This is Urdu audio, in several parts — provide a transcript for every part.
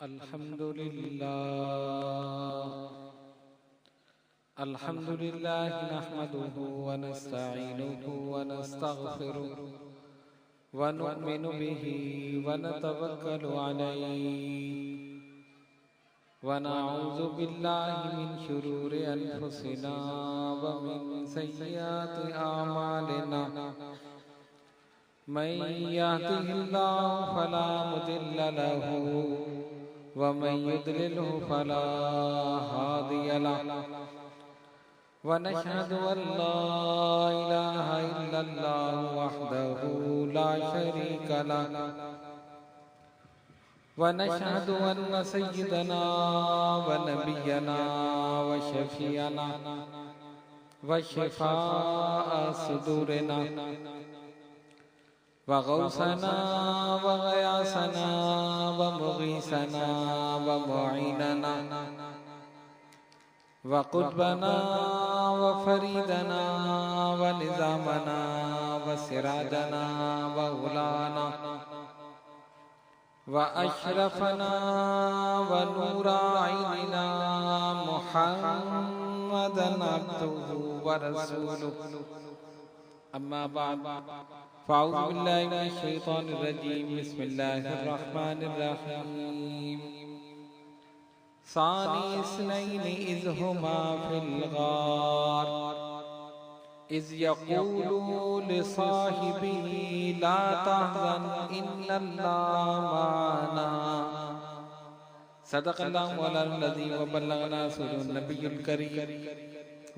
الحمد لله نحمده ونستعينه ونستغفره ونؤمن به ونتوكل عليه ونعوذ بالله من شرور أنفسنا ومن سيئات أعمالنا من يهده الله فلا مضل له ومن يضلله فلا هادي له ونشهد أن لا إله إلا الله وحده لا شريك له ونشهد أن سيدنا ونبينا وشفيعنا وشفاء صدورنا وغوثنا وغياثنا ومغيثنا ومعيننا وقطبنا وفريدنا ونظامنا وسراجنا وغلانا وأشرفنا ونور عيننا محمدا عبده ورسوله أما بعد فأعوذ بالله من الشيطان الرجيم بسم الله الرحمن الرحيم ثاني اثنين إذ هما في الغار إذ يقول لصاحبه لا تحزن إن الله معنا صدق الله مولانا الذي وبلغنا رسوله النبي الكريم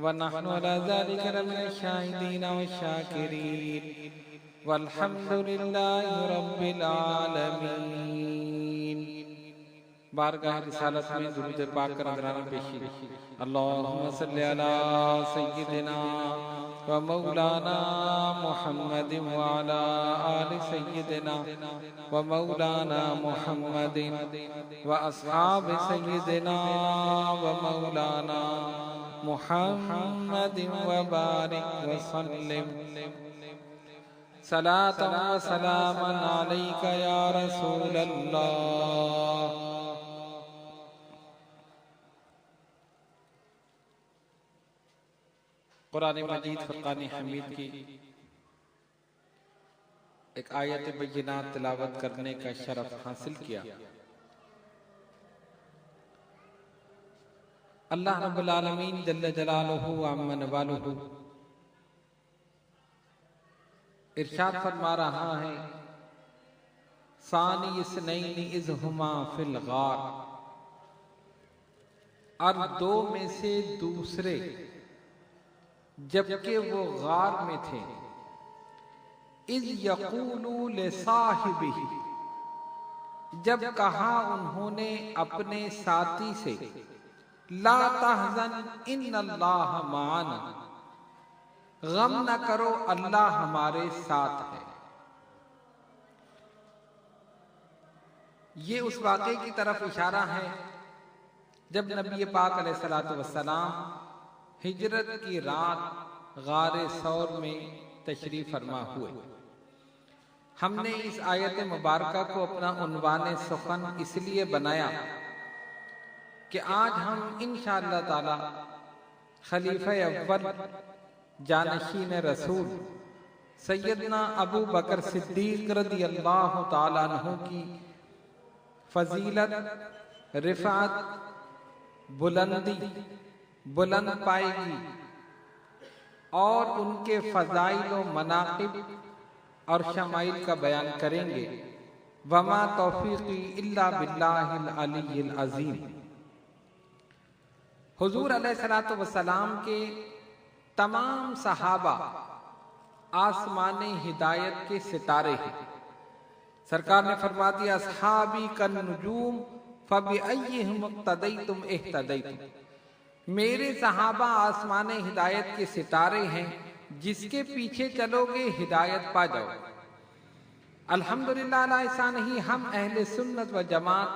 ونحن على ذلك لمن الشاهدين والشاكرين والحمد لله رب العالمين. بارگاہ رسالت میں درود پاک کا نذرانہ پیشی. اللہم صلی علی سیدنا و مولانا محمد وعلی آل سیدنا و مولانا محمد و اصحاب سیدنا و مولانا محمد وبارک وسلم صلاة و سلاما علیک یا رسول اللہ. قرآن مجید فرقان حمید کی ایک آیت بینات تلاوت کرنے کا شرف حاصل کیا. اللہ رب العالمین جل جلالہ وعم نوالہ ارشاد فرما رہا ہے ثانی اثنین اذ ہما فی الغار، اور دو میں سے دوسرے جبکہ وہ غار میں تھے. اذ یقول لصاحبہ، جب کہا انہوں نے اپنے ساتھی سے لا تحزن ان اللہ معنا، غم نہ کرو اللہ ہمارے ساتھ ہے. یہ اس واقعے کی طرف اشارہ ہے جب نبی پاک علیہ السلام ہجرت کی رات غار ثور میں تشریف فرما ہوئے. ہم نے اس آیت مبارکہ کو اپنا عنوان سخن اس لیے بنایا کہ آج ہم انشاءاللہ تعالی خلیفہ اول جانشین رسول سیدنا ابو بکر صدیق رضی اللہ تعالیٰ عنہ کی فضیلت، رفعت، بلندی بلند پائے گی اور ان کے فضائل و مناقب اور شمائل کا بیان کریں گے. وما توفیقی الا باللہ العلی العظیم. حضور علیہ السلام کے تمام صحابہ آسمان ہدایت کے ستارے ہیں. سرکار نے فرما دیا اصحابی کالنجوم فبأیہم اقتدیتم اہتدیتم. میرے صحابہ آسمان ہدایت کے ستارے ہیں، جس کے پیچھے چلو گے ہدایت پا جاؤ. الحمدللہ ایسا نہیں، ہم اہل سنت و جماعت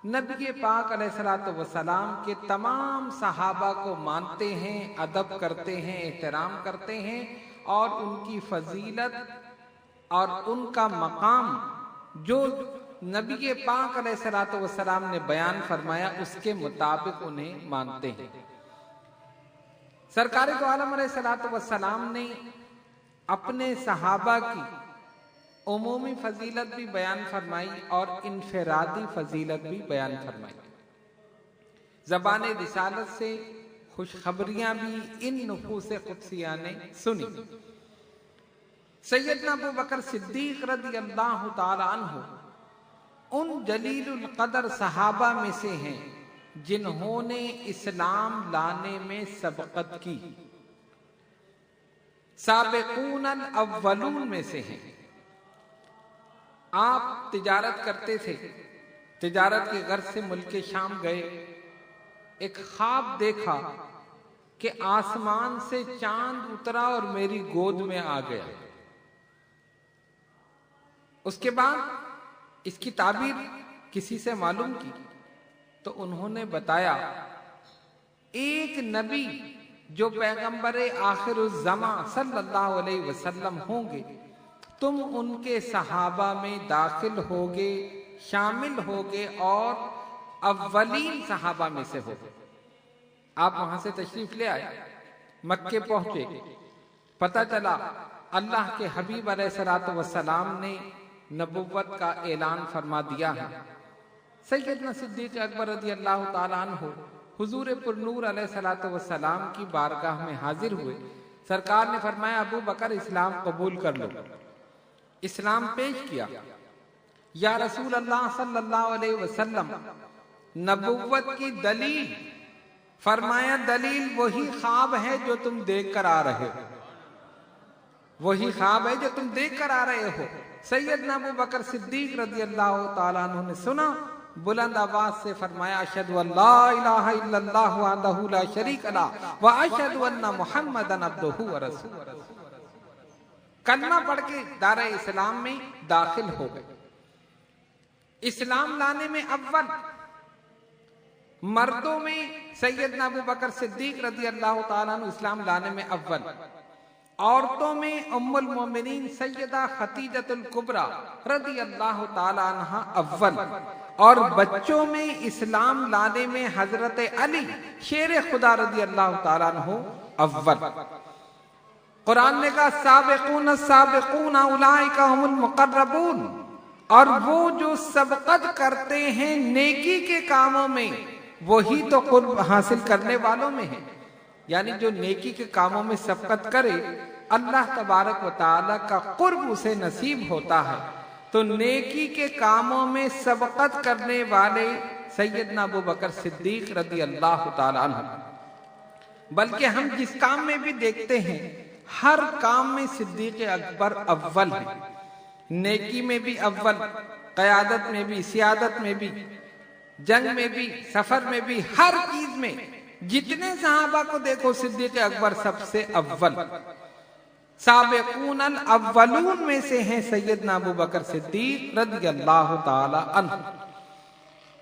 نبی پاک علیہ السلام کے تمام صحابہ کو مانتے ہیں، ادب کرتے ہیں، احترام کرتے ہیں اور ان کی فضیلت اور ان کا مقام جو نبی پاک علیہ الصلوۃ والسلام نے بیان فرمایا اس کے مطابق انہیں مانتے ہیں۔ سرکار دو عالم علیہ الصلوۃ والسلام نے اپنے صحابہ کی عمومی فضیلت بھی بیان فرمائی اور انفرادی فضیلت بھی بیان فرمائی۔ زبان رسالت سے خوشخبریاں بھی ان نفوس قدسیہ نے سنی۔ سیدنا ابو بکر صدیق رضی اللہ تعالی عنہ ان جلیل القدر صحابہ میں سے ہیں جنہوں نے اسلام لانے میں سبقت کی، سابقون الاولون میں سے ہیں۔ آپ تجارت کرتے تھے، تجارت کے غرض سے ملک شام گئے، ایک خواب دیکھا کہ آسمان سے چاند اترا اور میری گود میں آ گیا۔ اس کے بعد اس کی تعبیر کسی سے معلوم کی تو انہوں نے بتایا ایک نبی جو پیغمبر آخر الزمان صلی اللہ علیہ وسلم ہوں گے، تم ان کے صحابہ میں داخل ہوگے، شامل ہوگے اور اولین صحابہ میں سے ہوگے۔ آپ وہاں سے تشریف لے آئے، مکے پہنچے، پتہ چلا اللہ کے حبیب علیہ الصلوۃ والسلام نے نبوت کا اعلان فرما دیا ہے۔ سیدنا صدیق اکبر رضی اللہ تعالیٰ عنہ حضور پر نور علیہ الصلوۃ والسلام کی بارگاہ میں حاضر ہوئے۔ سرکار نے فرمایا ابو بکر اسلام قبول کر لو۔ اسلام پیش کیا۔ یا رسول اللہ صلی اللہ علیہ وسلم، نبوت کی دلیل؟ فرمایا دلیل وہی خواب ہے جو تم دیکھ کر آ رہے ہو، وہی خواب ہے جو تم دیکھ کر آ رہے ہو۔ سیدنا ابو بکر صدیق رضی اللہ تعالیٰ عنہ نے سنا، بلند آواز سے فرمایا اشہد ان لا الہ الا اللہ وحدہ لا شریک لہ واشہد ان محمدا عبدہ ورسولہ۔ کلمہ پڑھ کے دارِ اسلام میں داخل ہو گئے۔ اسلام لانے میں اول مردوں میں سیدنا ابو بکر صدیق رضی اللہ تعالیٰ عنہ اسلام لانے میں اول، عورتوں میں ام المومنین سیدہ خدیجہ الکبریٰ رضی اللہ تعالیٰ عنہ اول، اور بچوں میں اسلام لانے میں حضرت علی شیر خدا رضی اللہ تعالیٰ عنہ اول۔ قرآن نے کہا سابقون السابقون اولئک هم المقربون، اور وہ جو سبقت کرتے ہیں نیکی کے کاموں میں وہی تو قرب حاصل کرنے والوں میں ہیں۔ یعنی جو نیکی کے کاموں میں سبقت کرے اللہ تبارک و تعالیٰ کا قرب اسے نصیب ہوتا ہے۔ تو نیکی کے کاموں میں سبقت کرنے والے سیدنا ابو بکر صدیق رضی اللہ تعالیٰ عنہ۔ بلکہ ہم جس کام میں بھی دیکھتے ہیں ہر کام میں صدیق اکبر اول ہے، نیکی میں بھی اول، قیادت میں بھی، سیادت میں بھی، جنگ میں بھی، سفر میں بھی، ہر چیز میں جتنے صحابہ کو دیکھو صدیق اکبر سب سے اول۔ سابقون الاولون میں سے ہیں سیدنا ابو بکر صدیق رضی اللہ تعالی عنہ۔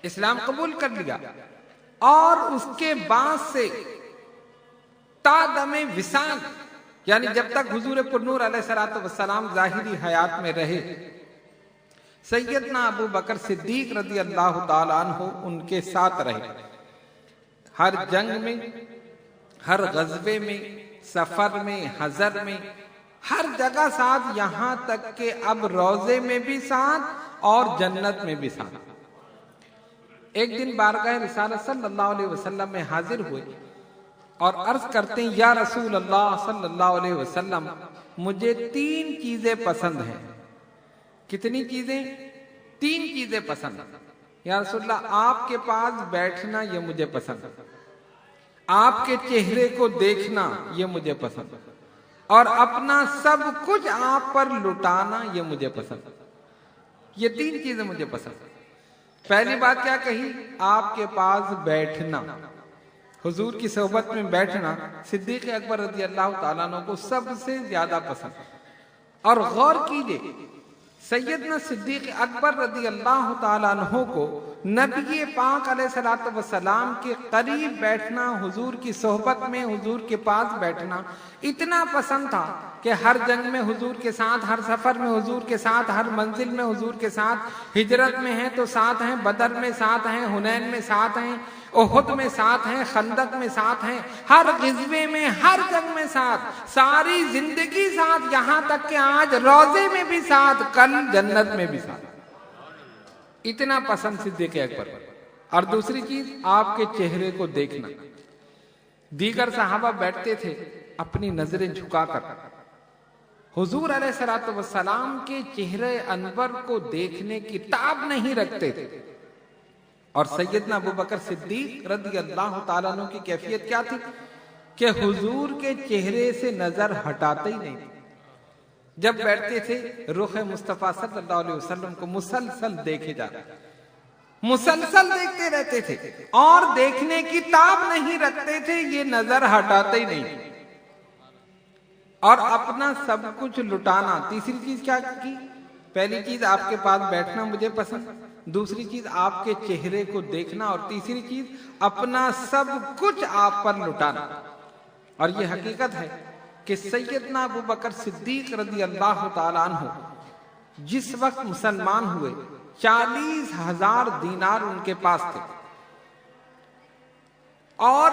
اسلام قبول کر لیا اور اس کے بعد سے تا دم وصال، یعنی جب تک حضور پر نور علیہ الصلوۃ والسلام ظاہری حیات میں رہے، سیدنا ابو بکر صدیق رضی اللہ تعالی عنہ ان کے ساتھ رہے۔ ہر جنگ میں، ہر غزوے میں، سفر میں، حضر میں، ہر جگہ ساتھ، یہاں تک کہ اب روضے میں بھی ساتھ اور جنت میں بھی ساتھ۔ ایک دن بارگاہ رسالت صلی اللہ علیہ وسلم میں حاضر ہوئے اور عرض کرتے ہیں یا رسول اللہ صلی اللہ علیہ وسلم، مجھے 3 چیزیں پسند ہیں۔ کتنی چیزیں؟ 3 چیزیں پسند ہیں۔ یا رسول اللہ آپ کے پاس بیٹھنا یہ مجھے پسند ہے، آپ کے چہرے کو دیکھنا یہ مجھے پسند ہے، اور اپنا سب کچھ آپ پر لٹانا یہ مجھے پسند ہے۔ یہ 3 چیزیں مجھے پسند ہیں۔ پہلی بات کیا کہی؟ آپ کے پاس بیٹھنا، حضور کی صحبت میں بیٹھنا صدیق اکبر رضی اللہ تعالیٰ عنہ کو سب سے زیادہ پسند۔ اور غور کیجئے، سیدنا صدیق اکبر رضی اللہ تعالیٰ عنہ کو نبی پاک علیہ الصلوۃ والسلام کے قریب بیٹھنا، حضور کی صحبت میں حضور کے پاس بیٹھنا اتنا پسند تھا کہ ہر جنگ میں حضور کے ساتھ، ہر سفر میں حضور کے ساتھ، ہر منزل میں حضور کے ساتھ، ہجرت میں ہیں تو ساتھ ہیں، بدر میں ساتھ ہیں، حنین میں ساتھ ہیں، احد میں ساتھ ہیں، خندق میں ساتھ ہیں، ہر غزوے میں، ہر جنگ میں ساتھ، ساری زندگی ساتھ، یہاں تک کہ آج روضے میں بھی ساتھ، کل جنت میں بھی ساتھ. اتنا پسند صدیق اکبر. اور دوسری چیز آپ کے چہرے کو دیکھنا. دیگر صحابہ بیٹھتے تھے اپنی نظریں جھکا کر، حضور علیہ الصلوۃ والسلام کے چہرے انور کو دیکھنے کی تاب نہیں رکھتے تھے. اور سیدنا ابوبکر صدیق رضی اللہ تعالیٰ عنہ کی کیفیت کیا تھی کہ حضور کے چہرے سے نظر ہٹاتے ہی نہیں تھے. جب بیٹھتے تھے رخ مصطفیٰ صلی اللہ علیہ وسلم کو مسلسل دیکھے جاتے، مسلسل دیکھتے رہتے تھے اور دیکھنے کی تاب نہیں رکھتے تھے، یہ نظر ہٹاتے ہی نہیں تھے. اور اپنا سب کچھ لٹانا. تیسری چیز کیا کی؟ پہلی چیز آپ کے پاس بیٹھنا مجھے پسند، دوسری چیز آپ کے چہرے کو دیکھنا، اور تیسری چیز اپنا سب کچھ آپ پر لٹانا. اور یہ حقیقت ہے کہ سیدنا ابوبکر صدیق رضی اللہ تعالیٰ عنہ جس وقت مسلمان ہوئے 40,000 دینار ان کے پاس تھے اور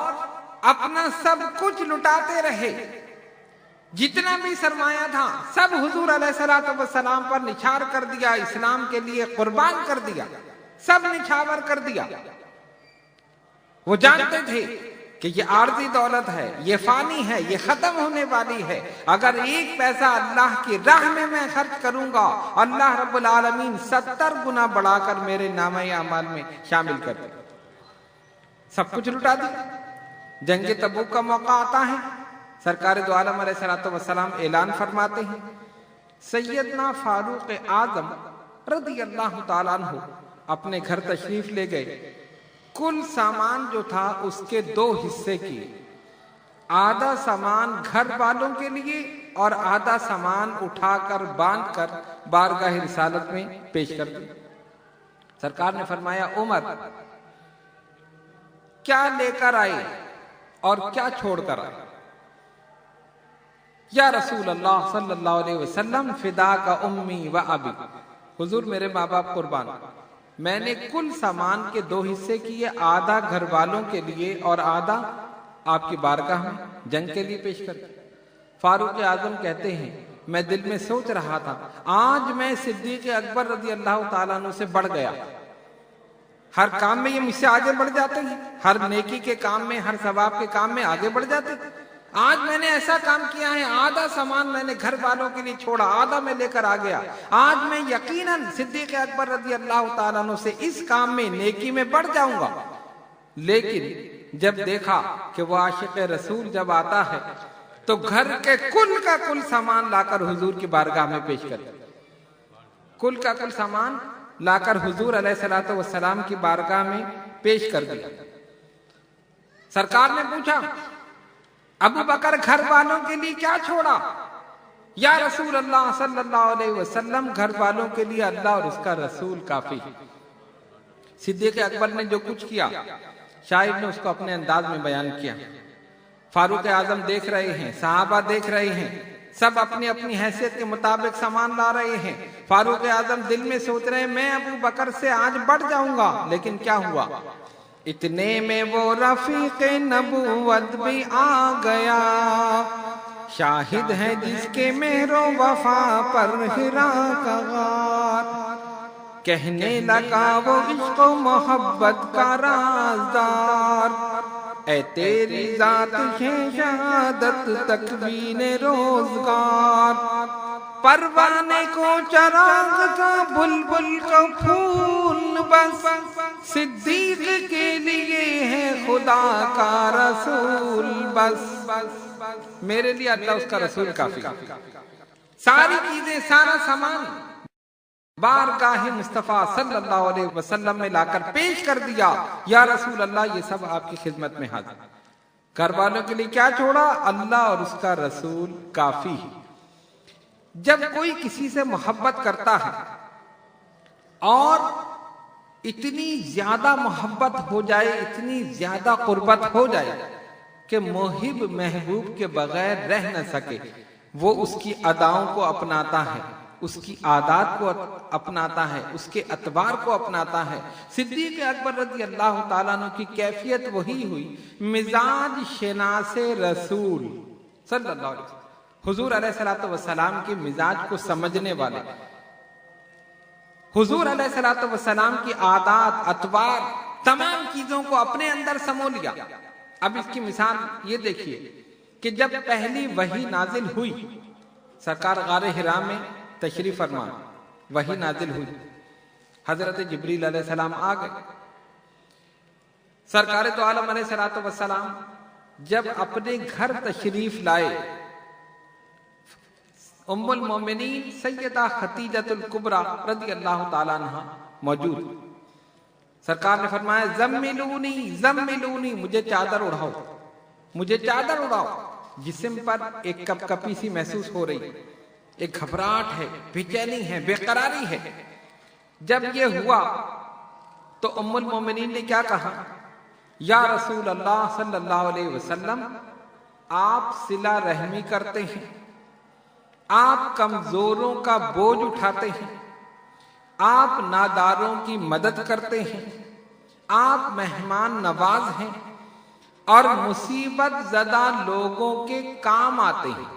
اپنا سب کچھ لٹاتے رہے. جتنا بھی سرمایہ تھا سب حضور علیہ الصلوۃ والسلام پر نچھاور کر دیا، اسلام کے لیے قربان کر دیا، سب نچھاور کر دیا. وہ جانتے تھے کہ یہ عارضی دولت ہے، یہ فانی ہے، یہ ختم ہونے والی ہے. اگر ایک پیسہ اللہ کی راہ میں خرچ کروں گا، اللہ رب العالمین 70 گنا بڑھا کر میرے نامہ اعمال میں شامل کر دے. سب کچھ لٹا دیا. جنگ تبوک کا موقع آتا ہے، سرکار دو عالم علیہ الصلوۃ والسلام اعلان فرماتے ہیں. سیدنا فاروق اعظم رضی اللہ تعالیٰ عنہ اپنے گھر تشریف لے گئے. کل سامان جو تھا اس کے 2 حصے کیے، آدھا سامان گھر والوں کے لیے اور آدھا سامان اٹھا کر باندھ کر بارگاہ رسالت میں پیش کر دیا. سرکار نے فرمایا عمر کیا لے کر آئے اور کیا چھوڑ کر آئے؟ یا رسول اللہ صلی اللہ علیہ وسلم فدا کا امی و ابی، حضور میرے ماں باپ قربان. میں نے کل سامان کے 2 حصے کیے، آدھا گھر والوں کے لیے اور آدھا آپ کی بارگاہ میں جنگ کے لیے پیش کر دیا. فاروق اعظم کہتے ہیں میں دل میں سوچ رہا تھا آج میں صدیق اکبر رضی اللہ تعالیٰ عنہ سے بڑھ گیا. ہر کام میں یہ مجھ سے آگے بڑھ جاتے ہیں، ہر نیکی کے کام میں، ہر ثواب کے کام میں آگے بڑھ جاتے ہیں. آج میں نے ایسا کام کیا ہے، آدھا سامان میں نے گھر والوں کے لیے چھوڑا، آدھا میں لے کر آ گیا. آج میں یقیناً صدیق اکبر رضی اللہ تعالیٰ عنہ سے اس کام میں، نیکی میں بڑھ جاؤں گا. لیکن جب دیکھا کہ وہ عاشق رسول جب آتا ہے تو گھر کے کل کا کل سامان لا کر حضور کی بارگاہ میں پیش کر دیا. کل کا کل سامان لا کر حضور علیہ الصلوۃ والسلام کی بارگاہ میں پیش کر دیا. سرکار نے پوچھا ابو بکر گھر والوں کے لیے کیا چھوڑا؟ یا رسول اللہ صلی اللہ علیہ وسلم گھر والوں کے لیے اللہ اور اس کا رسول کافی. صدیق اکبر نے جو کچھ کیا شاعر نے اس کو اپنے انداز میں بیان کیا. فاروق اعظم دیکھ رہے ہیں، صحابہ دیکھ رہے ہیں، سب اپنی اپنی حیثیت کے مطابق سامان لا رہے ہیں. فاروق اعظم دل میں سوچ رہے ہیں میں ابو بکر سے آج بڑھ جاؤں گا. لیکن کیا ہوا؟ اتنے میں وہ رفیق نبوت بھی آ گیا، شاہد ہے جس کے مہر و وفا پر ہرا کا غار. کہنے لگا وہ عشق و محبت کا رازدار، اے تیری ذات ہے شہادت تکوین روزگار. پروانے کو چراغ کا بلبل کا پھول بس، صدیق کے لیے ہے خدا کا رسول بس. میرے لیے اللہ اس کا رسول کافی. ساری چیزیں، سارا سامان بارگاہ مصطفیٰ صلی اللہ علیہ وسلم میں لا کر پیش کر دیا. یا رسول اللہ یہ سب آپ کی خدمت میں حاضر. گھر والوں کے لیے کیا چھوڑا؟ اللہ اور اس کا رسول کافی. جب کوئی کسی سے محبت کرتا ہے اور اتنی زیادہ محبت ہو جائے، اتنی زیادہ قربت ہو جائے کہ محب محبوب کے بغیر رہ نہ سکے، وہ اس کی اداؤں کو اپناتا ہے، اس کی عادات کو اپناتا ہے، اس کے اطوار کو اپناتا ہے۔ صدیق اکبر رضی اللہ تعالیٰ عنہ کی کیفیت وہی ہوئی، مزاج شناس رسول صلی اللہ علیہ وسلم، حضور علیہ الصلوۃ والسلام کے مزاج کو سمجھنے والے، حضور علیہ الصلوۃ والسلام کی عادات، اطوار، تمام چیزوں کو اپنے اندر سمو لیا۔ اب اس کی مثال یہ دیکھیے کہ جب پہلی وحی نازل ہوئی، سرکار غار حرا میں تشریف فرما، وحی نازل ہوئی، حضرت جبریل علیہ السلام آ گئے۔ سرکار تو عالم علیہ الصلوۃ والسلام جب اپنے گھر تشریف لائے، ام المومنین سیدہ خدیجہ الکبریٰ رضی اللہ تعالیٰ عنہ موجود، سرکار نے فرمایا زملونی زملونی، مجھے چادر اڑاؤ، مجھے چادر اڑاؤ۔ جسم پر ایک کپ کپی سی محسوس ہو رہی، ایک گھبراہٹ ہے، بے چینی ہے، بے قراری ہے۔ جب یہ ہوا تو ام المومنین نے کیا کہا؟ یا رسول اللہ صلی اللہ علیہ وسلم، آپ صلہ رحمی کرتے ہیں، آپ کمزوروں کا بوجھ اٹھاتے ہیں، آپ ناداروں کی مدد کرتے ہیں، آپ مہمان نواز ہیں اور مصیبت زدہ لوگوں کے کام آتے ہیں۔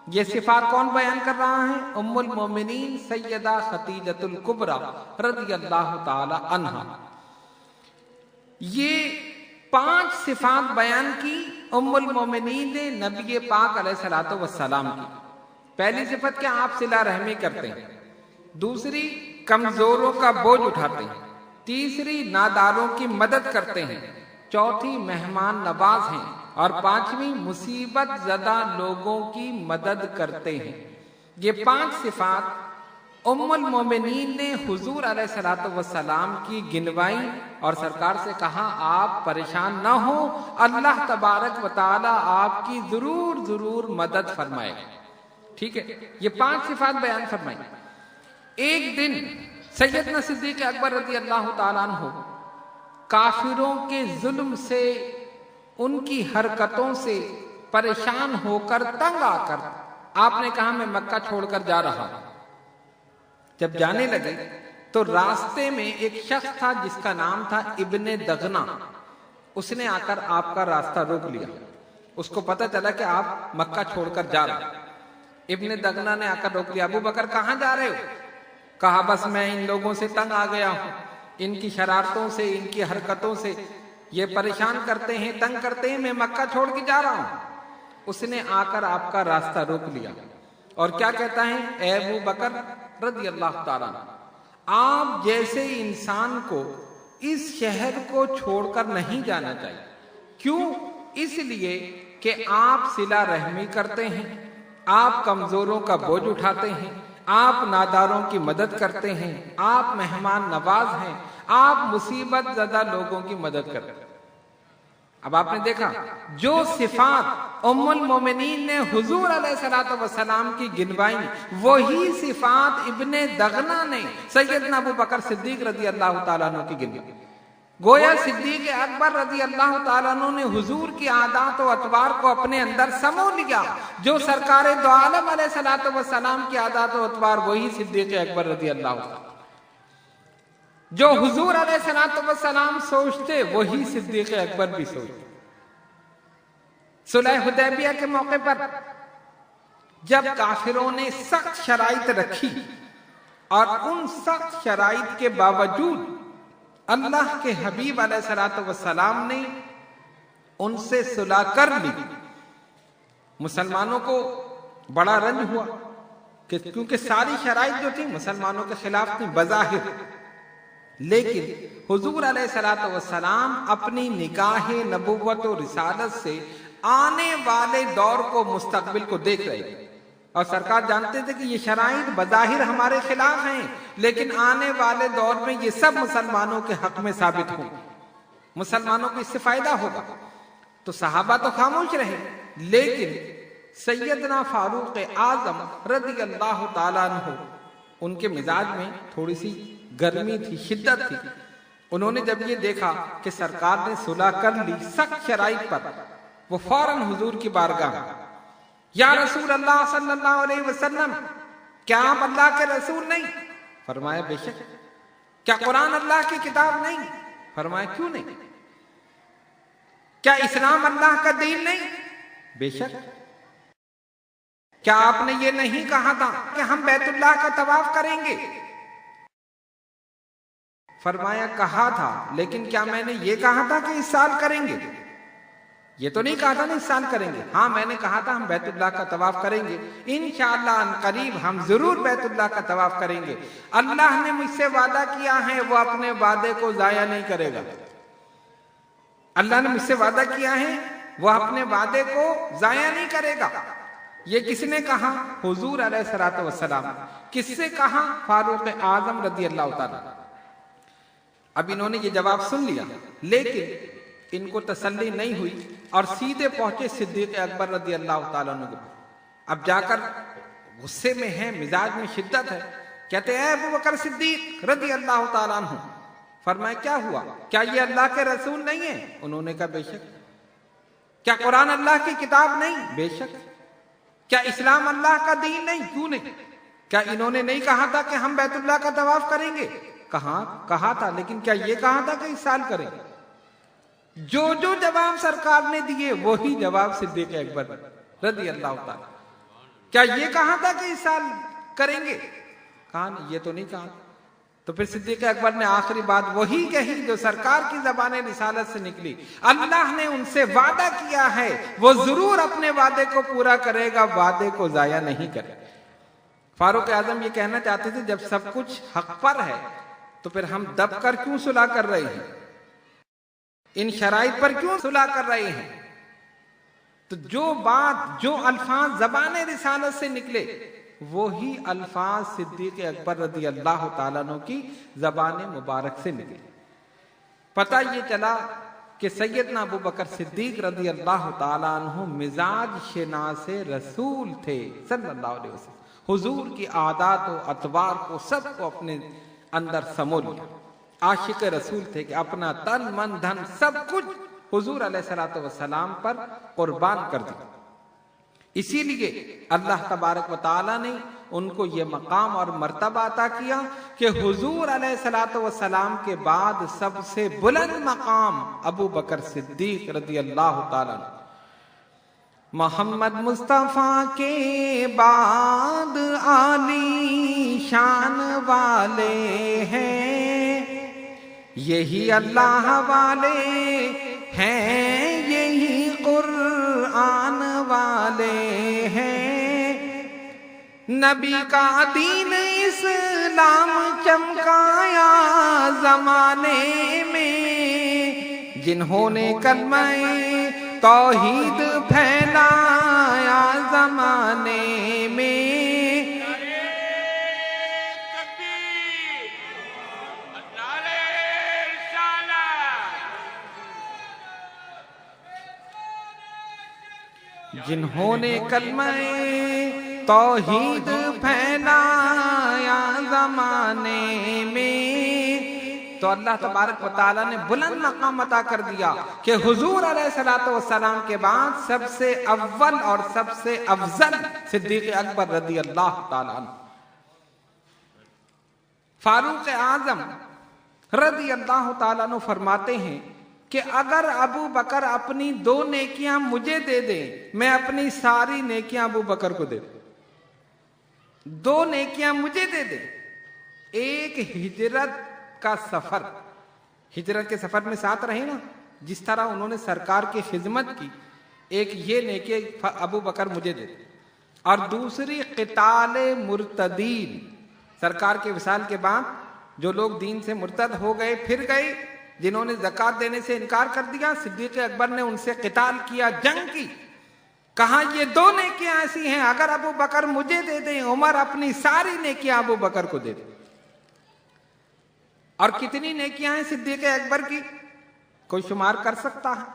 یہ صفات کون بیان کر رہا ہے؟ ام المومنین سیدہ خدیجہ الکبریٰ رضی اللہ تعالی عنہا۔ یہ 5 صفات بیان کی ام المومنین نے نبی پاک علیہ الصلوۃ والسلام کی۔ پہلی صفت کیا؟ آپ صلہ رحمی کرتے ہیں، دوسری کمزوروں کا بوجھ اٹھاتے ہیں، تیسری ناداروں کی مدد کرتے ہیں، چوتھی مہمان نواز ہیں، اور 5ویں مصیبت زدہ لوگوں کی مدد کرتے ہیں۔ یہ 5 صفات ام المومنین نے حضور علیہ الصلوۃ والسلام کی گنوائی اور سرکار سے کہا آپ پریشان نہ ہو، اللہ تبارک و تعالی آپ کی ضرور ضرور مدد فرمائے۔ ٹھیک ہے، یہ 5 صفات بیان فرمائی۔ ایک دن سیدنا صدیق اکبر رضی اللہ تعالیٰ عنہ کافروں کے ظلم سے، ان کی حرکتوں سے پریشان ہو کر، تنگ آ کر آپ نے کہا میں مکہ چھوڑ کر جا رہا ہوں۔ جب جانے لگے تو راستے میں ایک شخص تھا جس کا نام تھا ابن دغنہ، اس نے آ کر آپ کا راستہ روک لیا۔ اس کو پتہ چلا کہ آپ مکہ چھوڑ کر جا رہے ہیں۔ ابن دغنہ نے آ کر روک لیا، ابو بکر کہاں جا رہے ہو؟ کہا بس میں ان لوگوں سے تنگ آ گیا ہوں، ان کی شرارتوں سے، ان کی حرکتوں سے، یہ پریشان کرتے ہیں، تنگ کرتے ہیں، میں مکہ چھوڑ کے جا رہا ہوں۔ اس نے آ کر آپ کا راستہ روک لیا اور کیا کہتا ہے؟ اے ابو بکر رضی اللہ تعالیٰ عنہ، آپ جیسے انسان کو اس شہر کو چھوڑ کر نہیں جانا چاہیے۔ کیوں؟ اس لیے کہ آپ صلہ رحمی کرتے ہیں، آپ کمزوروں کا بوجھ اٹھاتے ہیں، آپ ناداروں کی مدد کرتے ہیں، آپ مہمان نواز ہیں، آپ مصیبت زدہ لوگوں کی مدد کرتے ہیں۔ اب آپ نے دیکھا جو صفات ام المومنین نے حضور علیہ الصلوۃ والسلام کی گنوائی، وہی صفات ابن دغنہ نے سیدنا ابو بکر صدیق رضی اللہ تعالیٰ عنہ کی گنوائی۔ گویا صدیق اکبر رضی اللہ تعالیٰ عنہ نے حضور کی عادات و اطوار کو اپنے اندر سمو لیا۔ جو سرکار دو عالم علیہ الصلوۃ والسلام کی عادات و اطوار، وہی صدیق اکبر رضی اللہ تعالیٰ۔ جو حضور علیہ الصلوۃ والسلام سوچتے، وہی صدیق اکبر بھی سوچتے۔ صلح حدیبیہ کے موقع پر جب کافروں نے سخت شرائط رکھی اور ان سخت شرائط کے باوجود اللہ کے حبیب علیہ الصلوۃ والسلام نے ان سے صلح کر لی، مسلمانوں کو بڑا رنج ہوا کیونکہ ساری شرائط جو تھی مسلمانوں کے خلاف تھی بظاہر، لیکن حضور علیہ الصلوۃ والسلام اپنی نگاہ نبوت و رسالت سے آنے والے دور کو، مستقبل کو دیکھ رہے تھے، اور سرکار جانتے تھے کہ یہ شرائط بظاہر ہمارے خلاف ہیں، لیکن آنے والے دور میں یہ سب مسلمانوں کے حق میں ثابت ہوں، مسلمانوں کو اس سے فائدہ ہوگا۔ تو صحابہ تو خاموش رہے، لیکن سیدنا فاروق اعظم رضی اللہ تعالیٰ عنہ، ان کے مزاج میں تھوڑی سی گرمی تھی، شدت تھی۔ انہوں نے جب یہ دیکھا کہ سرکار نے صلح کر لی سخت شرائط پر، وہ فوراً حضور کی بارگاہ میں، یا رسول اللہ صلی اللہ علیہ وسلم، کیا آپ اللہ کے رسول نہیں؟ فرمایا بے شک۔ کیا قرآن اللہ کی کتاب نہیں؟ فرمایا کیوں نہیں؟ کیا اسلام اللہ کا دین نہیں؟ بے شک۔ کیا آپ نے یہ نہیں کہا تھا کہ ہم بیت اللہ کا طواف کریں گے؟ فرمایا کہا تھا، لیکن کیا میں نے یہ کہا تھا کہ اس سال کریں گے؟ یہ تو نہیں کہا تھا نا اس سال کریں گے، ہاں میں نے کہا تھا ہم بیت اللہ کا طواف کریں گے، انشاءاللہ ان قریب ہم ضرور بیت اللہ کا طواف کریں گے۔ اللہ نے مجھ سے وعدہ کیا ہے وہ اپنے وعدے کو ضائع نہیں کرے گا۔ اللہ نے مجھ سے وعدہ کیا ہے وہ اپنے وعدے کو ضائع نہیں کرے گا۔ یہ کس نے کہا؟ حضور علیہ الصلوۃ والسلام۔ کس سے کہا؟ فاروق اعظم رضی اللہ تعالیٰ۔ اب انہوں نے یہ جواب سن لیا، لیکن ان کو تسلی نہیں ہوئی اور سیدھے پہنچے صدیق اکبر رضی اللہ تعالیٰ عنہ۔ اب جا کر غصے میں ہیں، مزاج میں شدت ہے، کہتے ہیں اے ابو بکر صدیق رضی اللہ تعالیٰ عنہ۔ فرمایا کیا ہوا؟ کیا یہ اللہ کے رسول نہیں ہیں؟ انہوں نے کہا بے شک۔ کیا قرآن اللہ کی کتاب نہیں؟ بے شک۔ کیا اسلام اللہ کا دین نہیں؟ کیوں نہیں؟ کیا انہوں نے نہیں کہا تھا کہ ہم بیت اللہ کا طواف کریں گے؟ کہا تھا، لیکن کیا یہ کہا تھا کہ اس سال کریں؟ جو جواب سرکار نے دیے وہی جواب صدیق اکبر رضی اللہ تعالیٰ۔ کیا یہ کہا تھا کہ اس سال کریں گے؟ کہا نہیں، یہ تو نہیں کہا۔ تو پھر صدیق اکبر نے آخری بات وہی کہی جو سرکار کی زبان رسالت سے نکلی، اللہ نے ان سے وعدہ کیا ہے وہ ضرور اپنے وعدے کو پورا کرے گا، وعدے کو ضائع نہیں کرے گا۔ فاروق اعظم یہ کہنا چاہتے تھے جب سب کچھ حق پر ہے تو پھر ہم دب کر کیوں صلح کر رہے ہیں؟ ان شرائط پر کیوں صلح کر رہے ہیں؟ تو جو الفاظ زبان رسالت سے نکلے وہی الفاظ صدیق اکبر رضی اللہ تعالیٰ عنہ کی زبان مبارک سے نکلے۔ پتہ یہ چلا کہ سیدنا ابو بکر صدیق رضی اللہ تعالیٰ عنہ مزاج شناس رسول تھے صلی اللہ علیہ وسلم۔ حضور کی عادات و اطوار کو سب کو اپنے اندر سمو لیا۔ عاشق رسول تھے کہ اپنا تن من دھن سب کچھ حضور علیہ الصلوۃ والسلام پر قربان کر دیا۔ اسی لیے اللہ تبارک و تعالیٰ نے ان کو یہ مقام اور مرتبہ عطا کیا کہ حضور علیہ الصلوۃ والسلام کے بعد سب سے بلند مقام ابو بکر صدیق رضی اللہ تعالیٰ عنہ۔ محمد مصطفیٰ کے بعد عالی شان والے ہیں، یہی اللہ والے ہیں، یہی قرآن والے ہیں۔ نبی کا دین اسلام چمکایا زمانے میں، جنہوں نے کلمہ توحید پھیلایا زمانے میں۔ جنہوں نے کلمہ توحید پھیلایا زمانے میں، تو اللہ تبارک و تعالیٰ نے بلند مقام عطا کر دیا کہ حضور علیہ الصلوۃ والسلام کے بعد سب سے اول اور سب سے افضل صدیق اکبر رضی اللہ تعالیٰ عنہ۔ فاروق اعظم رضی اللہ تعالیٰ عنہ فرماتے ہیں کہ اگر ابو بکر اپنی 2 نیکیاں مجھے دے دیں، میں اپنی ساری نیکیاں ابو بکر کو دے دوں۔ 2 نیکیاں مجھے دے دیں، ایک ہجرت کا سفر، ہجرت کے سفر میں ساتھ رہے نا، جس طرح انہوں نے سرکار کی خدمت کی، ایک یہ نیکی ابو بکر مجھے دے دیں، اور دوسری قتال مرتدین، سرکار کے وصال کے بعد جو لوگ دین سے مرتد ہو گئے پھر گئے، جنہوں نے زکوٰۃ دینے سے انکار کر دیا، صدیق اکبر نے ان سے قتال کیا، جنگ کی۔ کہا یہ 2 نیکیاں ایسی ہیں اگر ابو بکر مجھے دے دیں، عمر اپنی ساری نیکیاں ابو بکر کو دے دیں۔ اور کتنی نیکیاں ہیں صدیق اکبر کی؟ کوئی شمار کر سکتا ہے؟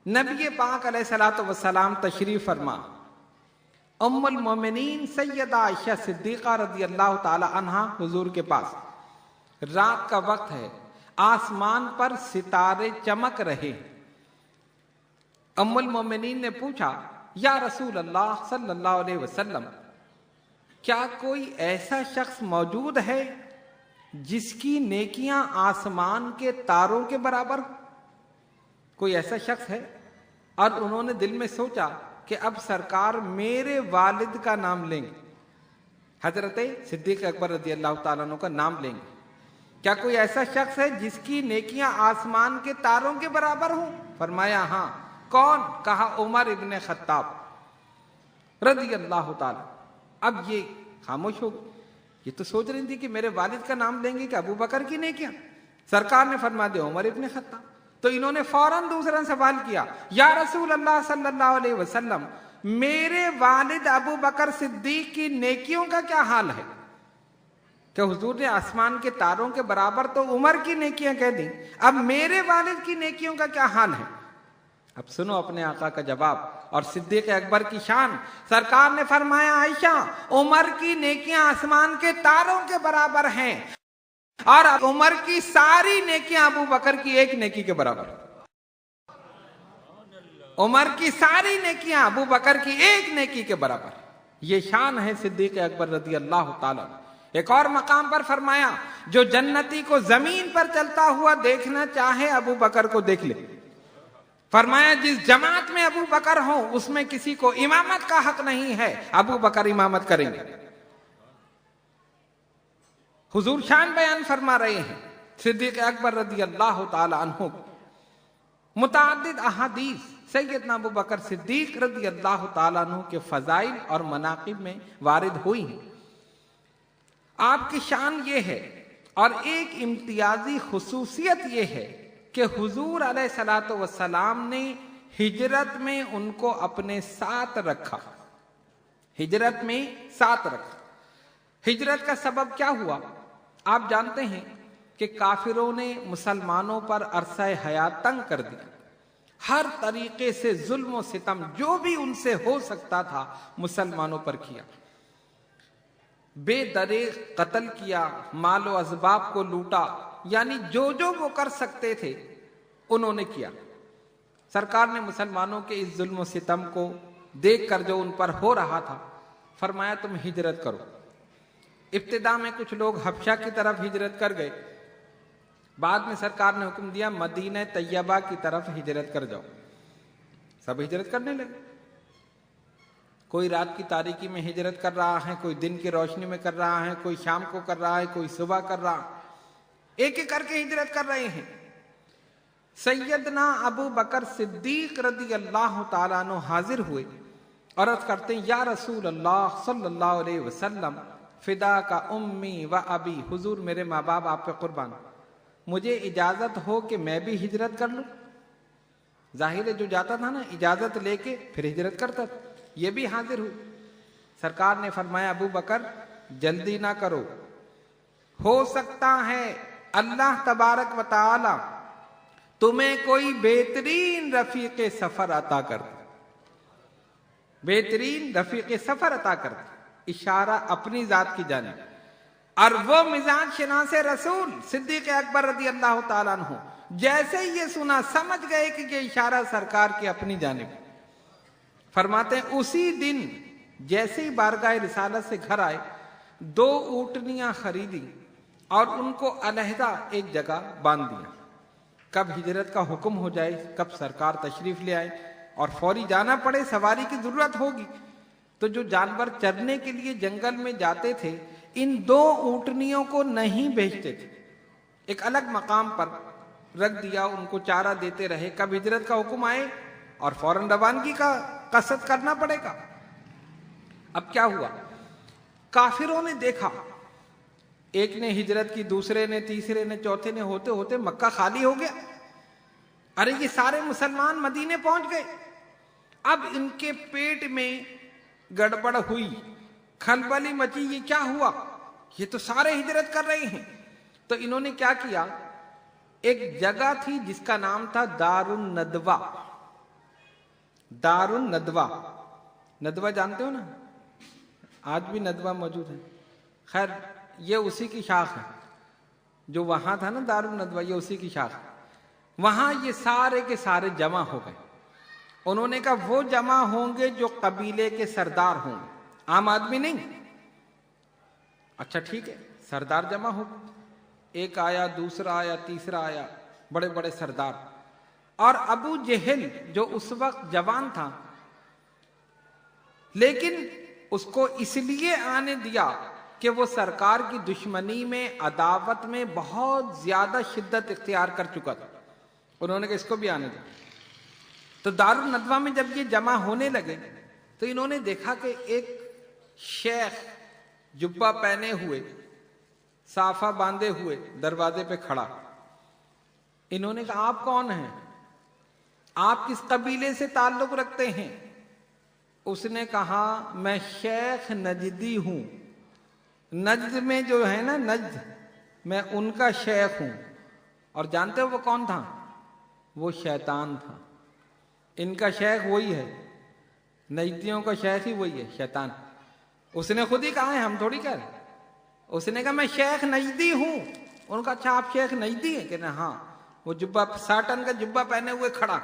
نبی پاک علیہ الصلوۃ والسلام تشریف فرما، ام المومنین سیدہ عائشہ صدیقہ رضی اللہ تعالی عنہا حضور کے پاس، رات کا وقت ہے، آسمان پر ستارے چمک رہے۔ ام المومنین نے پوچھا یا رسول اللہ صلی اللہ علیہ وسلم، کیا کوئی ایسا شخص موجود ہے جس کی نیکیاں آسمان کے تاروں کے برابر ہو؟ کوئی ایسا شخص ہے؟ اور انہوں نے دل میں سوچا کہ اب سرکار میرے والد کا نام لیں گے، حضرت صدیق اکبر رضی اللہ تعالیٰ عنہ کا نام لیں گے۔ کیا کوئی ایسا شخص ہے جس کی نیکیاں آسمان کے تاروں کے برابر ہوں؟ فرمایا ہاں۔ کون؟ کہا عمر ابن خطاب رضی اللہ تعالیٰ۔ اب یہ خاموش ہو گئی، یہ تو سوچ رہی تھی کہ میرے والد کا نام لیں گے کہ ابو بکر کی نیکیاں۔ سرکار نے فرما دیا عمر ابن خطاب۔ تو انہوں نے فوراً دوسرا سوال کیا، یا رسول اللہ صلی اللہ علیہ وسلم، میرے والد ابو بکر صدیق کی نیکیوں کا کیا حال ہے؟ کہ حضور نے آسمان کے تاروں کے برابر تو عمر کی نیکیاں کہہ دیں، اب میرے والد کی نیکیوں کا کیا حال ہے؟ اب سنو اپنے آقا کا جواب اور صدیق اکبر کی شان۔ سرکار نے فرمایا عائشہ، عمر کی نیکیاں آسمان کے تاروں کے برابر ہیں اور عمر کی ساری نیکیاں ابو بکر کی ایک نیکی کے برابر۔ عمر کی ساری نیکیاں ابو بکر کی ایک نیکی کے برابر۔ یہ شان ہے صدیق اکبر رضی اللہ تعالیٰ۔ ایک اور مقام پر فرمایا، جو جنتی کو زمین پر چلتا ہوا دیکھنا چاہے ابو بکر کو دیکھ لے۔ فرمایا جس جماعت میں ابو بکر ہوں اس میں کسی کو امامت کا حق نہیں ہے، ابو بکر امامت کریں گے۔ حضور شان بیان فرما رہے ہیں صدیق اکبر رضی اللہ تعالی عنہ۔ متعدد احادیث سیدنا ابو بکر صدیق رضی اللہ تعالیٰ عنہ کے فضائل اور مناقب میں وارد ہوئی ہیں۔ آپ کی شان یہ ہے اور ایک امتیازی خصوصیت یہ ہے کہ حضور علیہ الصلوۃ والسلام نے ہجرت میں ان کو اپنے ساتھ رکھا۔ ہجرت میں ساتھ رکھا۔ ہجرت کا سبب کیا ہوا؟ آپ جانتے ہیں کہ کافروں نے مسلمانوں پر عرصہ حیات تنگ کر دیا، ہر طریقے سے ظلم و ستم جو بھی ان سے ہو سکتا تھا مسلمانوں پر کیا، بے دریغ قتل کیا، مال و اسباب کو لوٹا، یعنی جو وہ کر سکتے تھے انہوں نے کیا۔ سرکار نے مسلمانوں کے اس ظلم و ستم کو دیکھ کر جو ان پر ہو رہا تھا فرمایا تم ہجرت کرو۔ ابتدا میں کچھ لوگ حبشہ کی طرف ہجرت کر گئے، بعد میں سرکار نے حکم دیا مدینہ طیبہ کی طرف ہجرت کر جاؤ۔ سب ہجرت کرنے لگے، کوئی رات کی تاریکی میں ہجرت کر رہا ہے، کوئی دن کی روشنی میں کر رہا ہے، کوئی شام کو کر رہا ہے، کوئی صبح کر رہا ہے، ایک ایک کر کے ہجرت کر رہے ہیں۔ سیدنا ابو بکر صدیق رضی اللہ تعالیٰ عنہ حاضر ہوئے اور عرض کرتے ہیں یا رسول اللہ صلی اللہ علیہ وسلم فدا کا امی و ابی، حضور میرے ماں باپ آپ پہ قربان، مجھے اجازت ہو کہ میں بھی ہجرت کر لوں۔ ظاہر ہے جو جاتا تھا نا اجازت لے کے پھر ہجرت کرتا تھا، یہ بھی حاضر ہوئی۔ سرکار نے فرمایا ابو بکر جلدی نہ کرو، ہو سکتا ہے اللہ تبارک و تعالی تمہیں کوئی بہترین رفیق سفر عطا کر دے، بہترین رفیق سفر عطا کر دے، اشارہ اپنی ذات کی جانب۔ اور وہ مزاج شناس رسول صدیق اکبر رضی اللہ تعالیٰ عنہ جیسے یہ سنا سمجھ گئے کہ یہ اشارہ سرکار کی اپنی جانب۔ فرماتے ہیں اسی دن جیسے ہی بارگاہ رسالت سے گھر آئے، 2 اونٹنیاں خریدی اور ان کو علیحدہ ایک جگہ باندھ دیا۔ کب ہجرت کا حکم ہو جائے، کب سرکار تشریف لے آئے اور فوری جانا پڑے، سواری کی ضرورت ہوگی، تو جو جانور چرنے کے لیے جنگل میں جاتے تھے ان 2 اونٹنیوں کو نہیں بھیجتے تھے، ایک الگ مقام پر رکھ دیا، ان کو چارہ دیتے رہے، کب ہجرت کا حکم آئے اور فوراً روانگی کا قصد کرنا پڑے گا۔ اب کیا ہوا؟ کافروں نے دیکھا ایک نے ہجرت کی، دوسرے نے، تیسرے نے، چوتھے نے، ہوتے ہوتے مکہ خالی ہو گیا۔ ارے یہ سارے مسلمان مدینے پہنچ گئے۔ اب ان کے پیٹ میں گڑبڑ ہوئی، کھلبلی مچی، یہ کیا ہوا؟ یہ تو سارے ہجرت کر رہے ہیں۔ تو انہوں نے کیا کیا، ایک جگہ تھی جس کا نام تھا دار الندوہ۔ دار الندوہ، ندوہ جانتے ہو نا، آج بھی ندوہ موجود ہے، خیر یہ اسی کی شاخ ہے۔ جو وہاں تھا نا دارالندوہ، یہ اسی کی شاخ، وہاں یہ سارے کے سارے جمع ہو گئے. انہوں نے کہا وہ جمع ہوں گے جو قبیلے کے سردار ہوں گے، عام آدمی نہیں. اچھا ٹھیک ہے، سردار جمع ہو، ایک آیا، دوسرا آیا، تیسرا آیا، بڑے بڑے سردار. اور ابو جہل جو اس وقت جوان تھا، لیکن اس کو اس لیے آنے دیا کہ وہ سرکار کی دشمنی میں، عداوت میں بہت زیادہ شدت اختیار کر چکا تھا. انہوں نے کہا اس کو بھی آنے دیا. تو دارالندوہ میں جب یہ جمع ہونے لگے تو انہوں نے دیکھا کہ ایک شیخ جبہ پہنے ہوئے، صافہ باندھے ہوئے دروازے پہ کھڑا. انہوں نے کہا آپ کون ہیں؟ آپ کس قبیلے سے تعلق رکھتے ہیں؟ اس نے کہا میں شیخ نجدی ہوں، نجد میں جو ہے نا نجد، میں ان کا شیخ ہوں. اور جانتے ہو وہ کون تھا؟ وہ شیطان تھا. ان کا شیخ وہی ہے، نجدیوں کا شیخ ہی وہی ہے، شیطان. اس نے خود ہی کہا ہے، ہم تھوڑی کہہ رہے. اس نے کہا میں شیخ نجدی ہوں. ان کا اچھا آپ شیخ نجدی ہیں؟ کہ نا ہاں. وہ جبہ، ساٹن کا جبہ پہنے ہوئے کھڑا،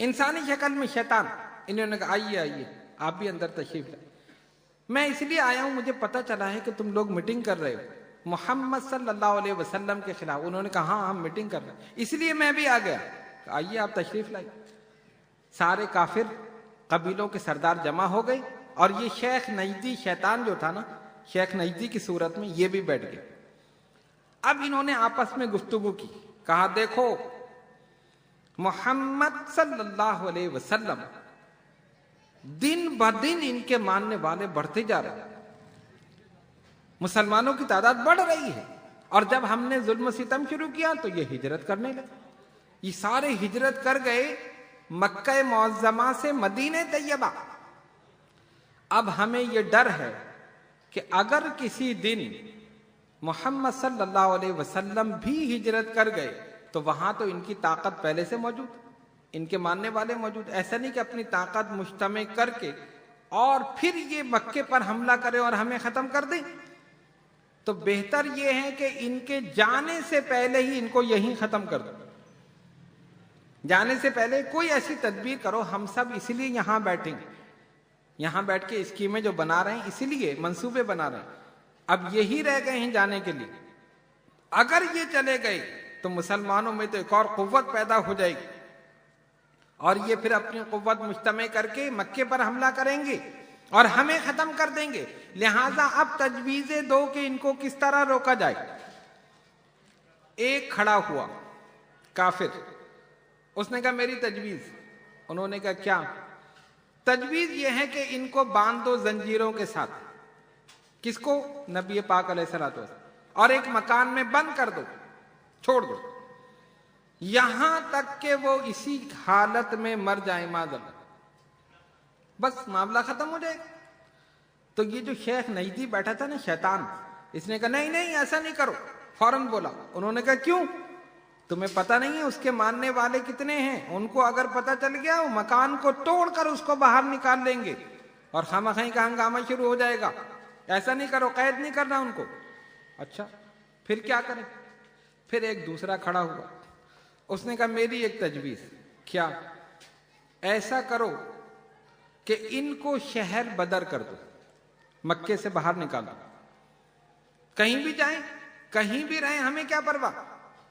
انسانی شکل میں شیطان. انہوں نے کہا آئیے آئیے آپ بھی اندر تشریف لائیں. میں اس لیے آیا ہوں، مجھے پتہ چلا ہے کہ تم لوگ میٹنگ کر رہے ہو محمد صلی اللہ علیہ وسلم کے خلاف. انہوں نے کہا ہاں ہم میٹنگ کر رہے ہیں، اس لیے میں بھی آ گیا. آئیے آپ تشریف لائیں. سارے کافر قبیلوں کے سردار جمع ہو گئے، اور یہ شیخ نجدی شیطان جو تھا نا، شیخ نجدی کی صورت میں یہ بھی بیٹھ گئے. اب انہوں نے آپس میں گفتگو کی. کہا دیکھو محمد صلی اللہ علیہ وسلم دن بدن ان کے ماننے والے بڑھتے جا رہے ہیں، مسلمانوں کی تعداد بڑھ رہی ہے. اور جب ہم نے ظلم و ستم شروع کیا تو یہ ہجرت کرنے لگے. یہ سارے ہجرت کر گئے مکہ معظمہ سے مدینہ طیبہ. اب ہمیں یہ ڈر ہے کہ اگر کسی دن محمد صلی اللہ علیہ وسلم بھی ہجرت کر گئے تو وہاں تو ان کی طاقت پہلے سے موجود، ان کے ماننے والے موجود. ایسا نہیں کہ اپنی طاقت مجتمع کر کے اور پھر یہ مکے پر حملہ کرے اور ہمیں ختم کر دیں. تو بہتر یہ ہے کہ ان کے جانے سے پہلے ہی ان کو یہیں ختم کر دو. جانے سے پہلے کوئی ایسی تدبیر کرو. ہم سب اس لیے یہاں بیٹھیں گے، یہاں بیٹھ کے اسکیمیں جو بنا رہے ہیں اسی لیے منصوبے بنا رہے ہیں. اب یہی رہ گئے ہیں جانے کے لیے. اگر یہ چلے گئے تو مسلمانوں میں تو ایک اور قوت پیدا ہو جائے گی، اور یہ پھر اپنی قوت مجتمع کر کے مکے پر حملہ کریں گے اور ہمیں ختم کر دیں گے. لہٰذا اب تجویزیں دو کہ ان کو کس طرح روکا جائے. ایک کھڑا ہوا کافر، اس نے کہا میری تجویز. انہوں نے کہا کیا؟ تجویز یہ ہے کہ ان کو باندھ دو زنجیروں کے ساتھ. کس کو؟ نبی پاک علیہ الصلوۃ والسلام. اور ایک مکان میں بند کر دو، چھوڑ دو، یہاں تک کہ وہ اسی حالت میں مر جائیں معذاللہ. بس معاملہ ختم ہو جائے گا. تو یہ جو شیخ نجدی بیٹھا تھا نا شیطان، اس نے کہا نہیں نہیں ایسا نہیں کرو. فوراً بولا. انہوں نے کہا کیوں؟ تمہیں پتہ نہیں ہے اس کے ماننے والے کتنے ہیں؟ ان کو اگر پتہ چل گیا وہ مکان کو توڑ کر اس کو باہر نکال لیں گے اور خامخواہ کا ہنگامہ شروع ہو جائے گا. ایسا نہیں کرو، قید نہیں کرنا ان کو. اچھا پھر کیا کریں؟ پھر ایک دوسرا کھڑا ہوا. اس نے کہا میری ایک تجویز. کیا؟ ایسا کرو کہ ان کو شہر بدر کر دو، مکے سے باہر نکالو. کہیں بھی جائیں، کہیں بھی رہیں، ہمیں کیا پرواہ.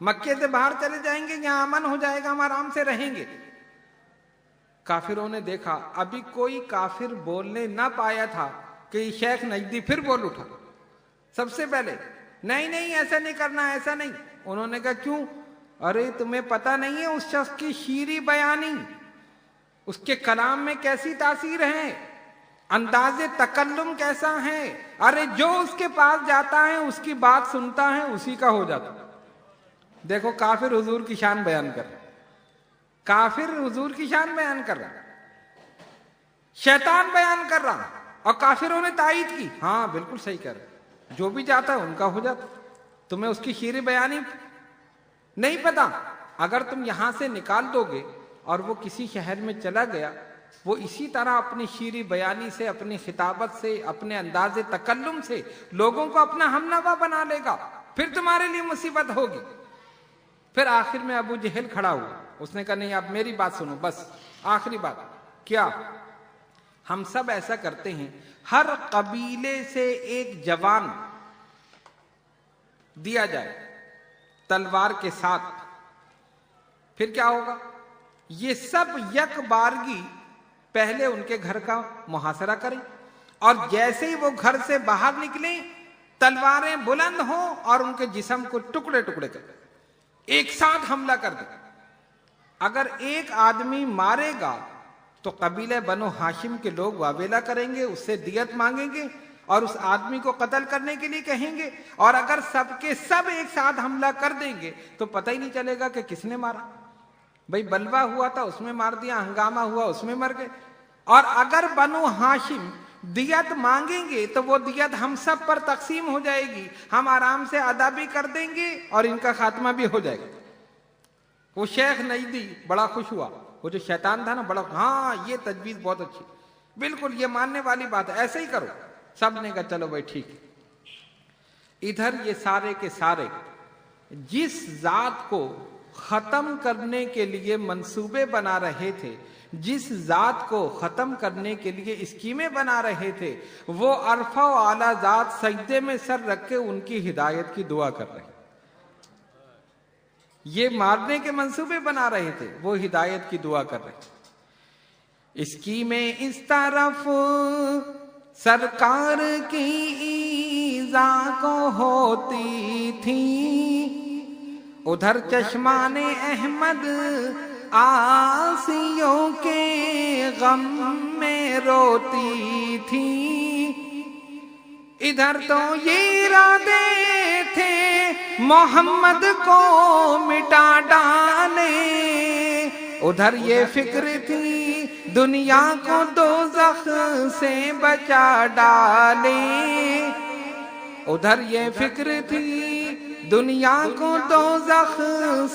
مکے سے باہر چلے جائیں گے، یہاں امن ہو جائے گا، ہم آرام سے رہیں گے. کافروں نے دیکھا ابھی کوئی کافر بولنے نہ پایا تھا کہ یہ شیخ نجدی پھر بول اٹھا. سب سے پہلے نہیں نہیں ایسا نہیں کرنا، ایسا نہیں. انہوں نے کہا کیوں؟ ارے تمہیں پتہ نہیں ہے اس شخص کی شیریں بیانی، اس کے کلام میں کیسی تاثیر ہے، انداز تکلم کیسا ہے. ارے جو اس کے پاس جاتا ہے اس کی بات سنتا ہے اسی کا ہو جاتا. دیکھو کافر حضور کی شان بیان کر رہا، کافر حضور کی شان بیان کر رہا، شیطان بیان کر رہا، اور کافروں نے تائید کی. ہاں بالکل صحیح کر رہا، جو بھی جاتا ہے ان کا ہو جاتا. تمہیں اس کی شیریں بیانی نہیں پتا. اگر تم یہاں سے نکال دو گے اور وہ کسی شہر میں چلا گیا، وہ اسی طرح اپنی شیریں بیانی سے، اپنی خطابت سے، اپنے انداز تکلم سے لوگوں کو اپنا ہم نوا بنا لے گا. پھر تمہارے لیے مصیبت ہوگی۔ پھر آخر میں ابو جہل کھڑا ہوا، اس نے کہا نہیں آپ میری بات سنو، بس آخری بات کیا، ہم سب ایسا کرتے ہیں، ہر قبیلے سے ایک جوان دیا جائے تلوار کے ساتھ، پھر کیا ہوگا، یہ سب یک بارگی پہلے ان کے گھر کا محاصرہ کریں، اور جیسے ہی وہ گھر سے باہر نکلیں تلواریں بلند ہوں اور ان کے جسم کو ٹکڑے ٹکڑے کر دیں، ایک ساتھ حملہ کر دیں۔ اگر ایک آدمی مارے گا تو قبیلہ بنو ہاشم کے لوگ واویلا کریں گے، اس سے دیت مانگیں گے اور اس آدمی کو قتل کرنے کے لیے کہیں گے، اور اگر سب کے سب ایک ساتھ حملہ کر دیں گے تو پتہ ہی نہیں چلے گا کہ کس نے مارا، بھئی بلوا ہوا تھا اس میں مار دیا، ہنگامہ ہوا اس میں مر گئے۔ اور اگر بنو ہاشم دیت مانگیں گے تو وہ دیت ہم سب پر تقسیم ہو جائے گی، ہم آرام سے ادا بھی کر دیں گے اور ان کا خاتمہ بھی ہو جائے گا۔ وہ شیخ نجدی بڑا خوش ہوا، وہ جو شیطان تھا نا بڑا، ہاں یہ تجویز بہت اچھی، بالکل یہ ماننے والی بات ہے، ایسے ہی کرو۔ سب نے کہا چلو بھائی ٹھیک ہے۔ ادھر یہ سارے کے سارے جس ذات کو ختم کرنے کے لیے منصوبے بنا رہے تھے، جس ذات کو ختم کرنے کے لیے اسکیمیں بنا رہے تھے، وہ عرفہ و اعلیٰ ذات سجدے میں سر رکھ کے ان کی ہدایت کی دعا کر رہے ہیں۔ یہ مارنے کے منصوبے بنا رہے تھے، وہ ہدایت کی دعا کر رہے تھے۔ اسکیمیں اس طرف سرکار کی ایذا کو ہوتی تھی، ادھر چشمان احمد آسیوں کے غم میں روتی تھی، ادھر تو یہ ارادے تھے محمد کو مٹا ڈالے، ادھر یہ فکر تھی دنیا کو دوزخ سے بچا ڈالے، ادھر یہ فکر تھی دنیا کو دوزخ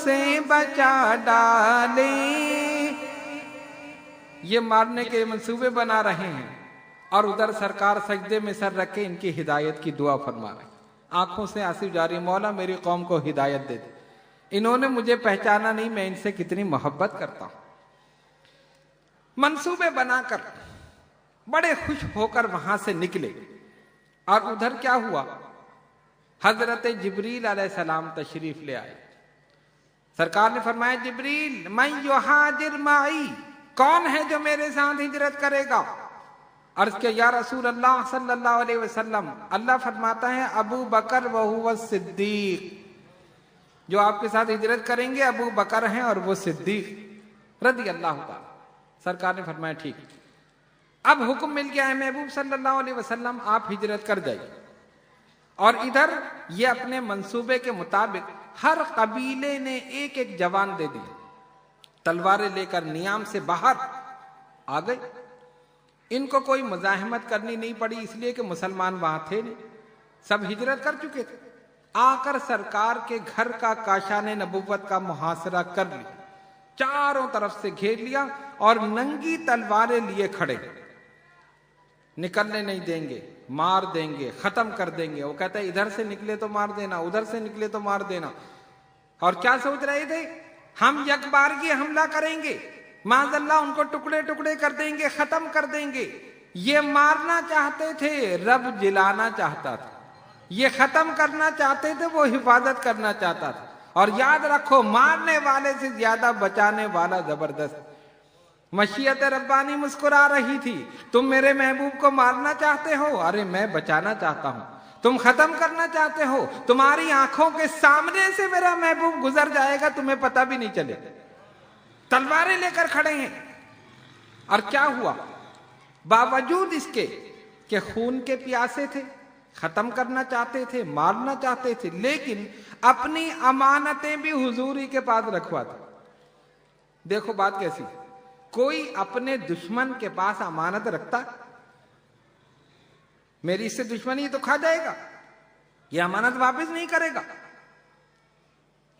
سے بچا ڈالے۔ یہ مارنے کے منصوبے بنا رہے ہیں اور ادھر سرکار سجدے میں سر رکھ کے ان کی ہدایت کی دعا فرما رہے ہیں، آنکھوں سے آنسو جاری، مولا میری قوم کو ہدایت دے دے، انہوں نے مجھے پہچانا نہیں، میں ان سے کتنی محبت کرتا ہوں۔ منصوبے بنا کر بڑے خوش ہو کر وہاں سے نکلے، اور ادھر کیا ہوا، حضرت جبریل علیہ السلام تشریف لے آئے۔ سرکار نے فرمایا جبریل من یہاجر معی، کون ہے جو میرے ساتھ ہجرت کرے گا؟ عرض کہ یا رسول اللہ صلی اللہ علیہ وسلم، اللہ فرماتا ہے ابو بکر وہو الصدیق، جو آپ کے ساتھ ہجرت کریں گے ابو بکر ہیں اور وہ صدیق رضی اللہ تعالی۔ سرکار نے فرمایا ٹھیک، اب حکم مل گیا ہے محبوب صلی اللہ علیہ وسلم آپ ہجرت کر جائیے۔ اور ادھر یہ اپنے منصوبے کے مطابق ہر قبیلے نے ایک ایک جوان دے دی، تلواریں لے کر نیام سے باہر آ گئے۔ ان کو کوئی مزاحمت کرنی نہیں پڑی، اس لیے کہ مسلمان وہاں تھے نہیں، سب ہجرت کر چکے تھے۔ آ کر سرکار کے گھر کا کاشان نبوت کا محاصرہ کر لیا، چاروں طرف سے گھیر لیا اور ننگی تلواریں لیے کھڑے، نکلنے نہیں دیں گے، مار دیں گے، ختم کر دیں گے۔ وہ کہتا ہے ادھر سے نکلے تو مار دینا، ادھر سے نکلے تو مار دینا۔ اور کیا سوچ رہے تھے، ہم یک بارگی حملہ کریں گے، معاذ اللہ ان کو ٹکڑے ٹکڑے کر دیں گے، ختم کر دیں گے۔ یہ مارنا چاہتے تھے، رب جلانا چاہتا تھا، یہ ختم کرنا چاہتے تھے، وہ حفاظت کرنا چاہتا تھا۔ اور یاد رکھو مارنے والے سے زیادہ بچانے والا زبردست۔ مشیت ربانی مسکرا رہی تھی، تم میرے محبوب کو مارنا چاہتے ہو، ارے میں بچانا چاہتا ہوں۔ تم ختم کرنا چاہتے ہو، تمہاری آنکھوں کے سامنے سے میرا محبوب گزر جائے گا، تمہیں پتہ بھی نہیں چلے۔ تلواریں لے کر کھڑے ہیں۔ اور کیا ہوا، باوجود اس کے کہ خون کے پیاسے تھے، ختم کرنا چاہتے تھے، مارنا چاہتے تھے، لیکن اپنی امانتیں بھی حضور ہی کے پاس رکھواتے۔ دیکھو بات کیسی، کوئی اپنے دشمن کے پاس امانت رکھتا، میری اس سے دشمنی تو کھا جائے گا، یہ امانت واپس نہیں کرے گا۔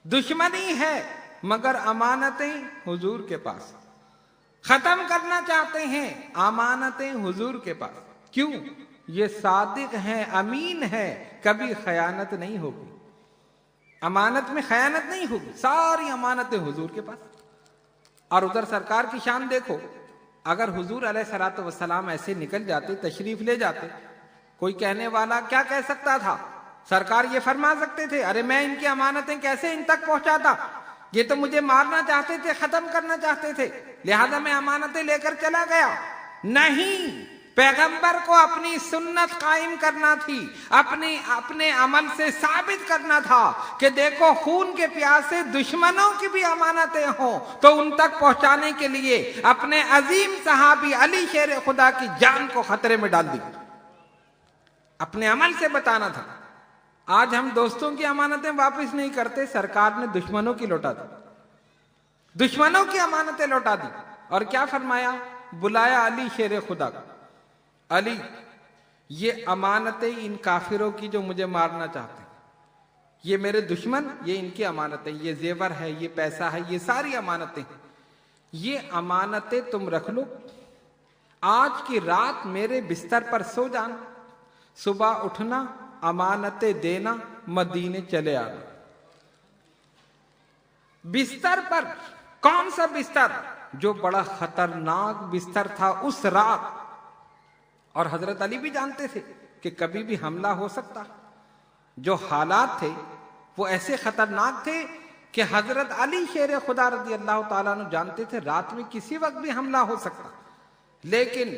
دشمنی ہے مگر امانتیں حضور کے پاس، ختم کرنا چاہتے ہیں امانتیں حضور کے پاس۔ کیوں؟ یہ صادق ہیں، امین ہے، کبھی خیانت نہیں ہوگی۔ امانت میں خیانت نہیں ہوگی، ساری امانتیں حضور کے پاس۔ اور ادھر سرکار کی شان دیکھو، اگر حضور علیہ الصلوۃ والسلام ایسے نکل جاتے، تشریف لے جاتے، کوئی کہنے والا کیا کہہ سکتا تھا؟ سرکار یہ فرما سکتے تھے، ارے میں ان کی امانتیں کیسے ان تک پہنچاتا، یہ تو مجھے مارنا چاہتے تھے، ختم کرنا چاہتے تھے، لہذا میں امانتیں لے کر چلا گیا۔ نہیں، پیغمبر کو اپنی سنت قائم کرنا تھی، اپنے عمل سے ثابت کرنا تھا کہ دیکھو خون کے پیاسے دشمنوں کی بھی امانتیں ہوں تو ان تک پہنچانے کے لیے اپنے عظیم صحابی علی شیر خدا کی جان کو خطرے میں ڈال دی، اپنے عمل سے بتانا تھا۔ آج ہم دوستوں کی امانتیں واپس نہیں کرتے، سرکار نے دشمنوں کی لوٹا دی، دشمنوں کی امانتیں لوٹا دی۔ اور کیا فرمایا؟ بلایا علی شیر خدا کو، علی یہ امانتیں ان کافروں کی جو مجھے مارنا چاہتے ہیں، یہ میرے دشمن، یہ ان کی امانتیں، یہ زیور ہے، یہ پیسہ ہے، یہ ساری امانتیں، یہ امانتیں تم رکھ لو، آج کی رات میرے بستر پر سو جانا، صبح اٹھنا، امانتیں دینا، مدینے چلے آنا۔ بستر پر، کون سا بستر؟ جو بڑا خطرناک بستر تھا اس رات، اور حضرت علی بھی جانتے تھے کہ کبھی بھی حملہ ہو سکتا۔ جو حالات تھے وہ ایسے خطرناک تھے کہ حضرت علی شیر خدا رضی اللہ تعالیٰ عنہ جانتے تھے رات میں کسی وقت بھی حملہ ہو سکتا، لیکن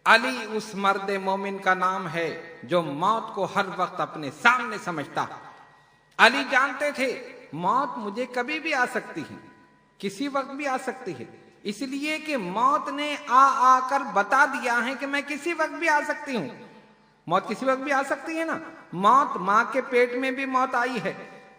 علی اس مرد مومن کا نام ہے جو موت کو ہر وقت اپنے سامنے سمجھتا۔ علی جانتے تھے موت مجھے کبھی بھی آ سکتی ہے، کسی وقت بھی آ سکتی ہے، اس لیے کہ موت نے آ کر بتا دیا ہے کہ میں کسی وقت بھی آ سکتی ہوں۔ موت کسی وقت بھی آ سکتی ہے نا، موت ماں کے پیٹ میں بھی موت آئی ہے،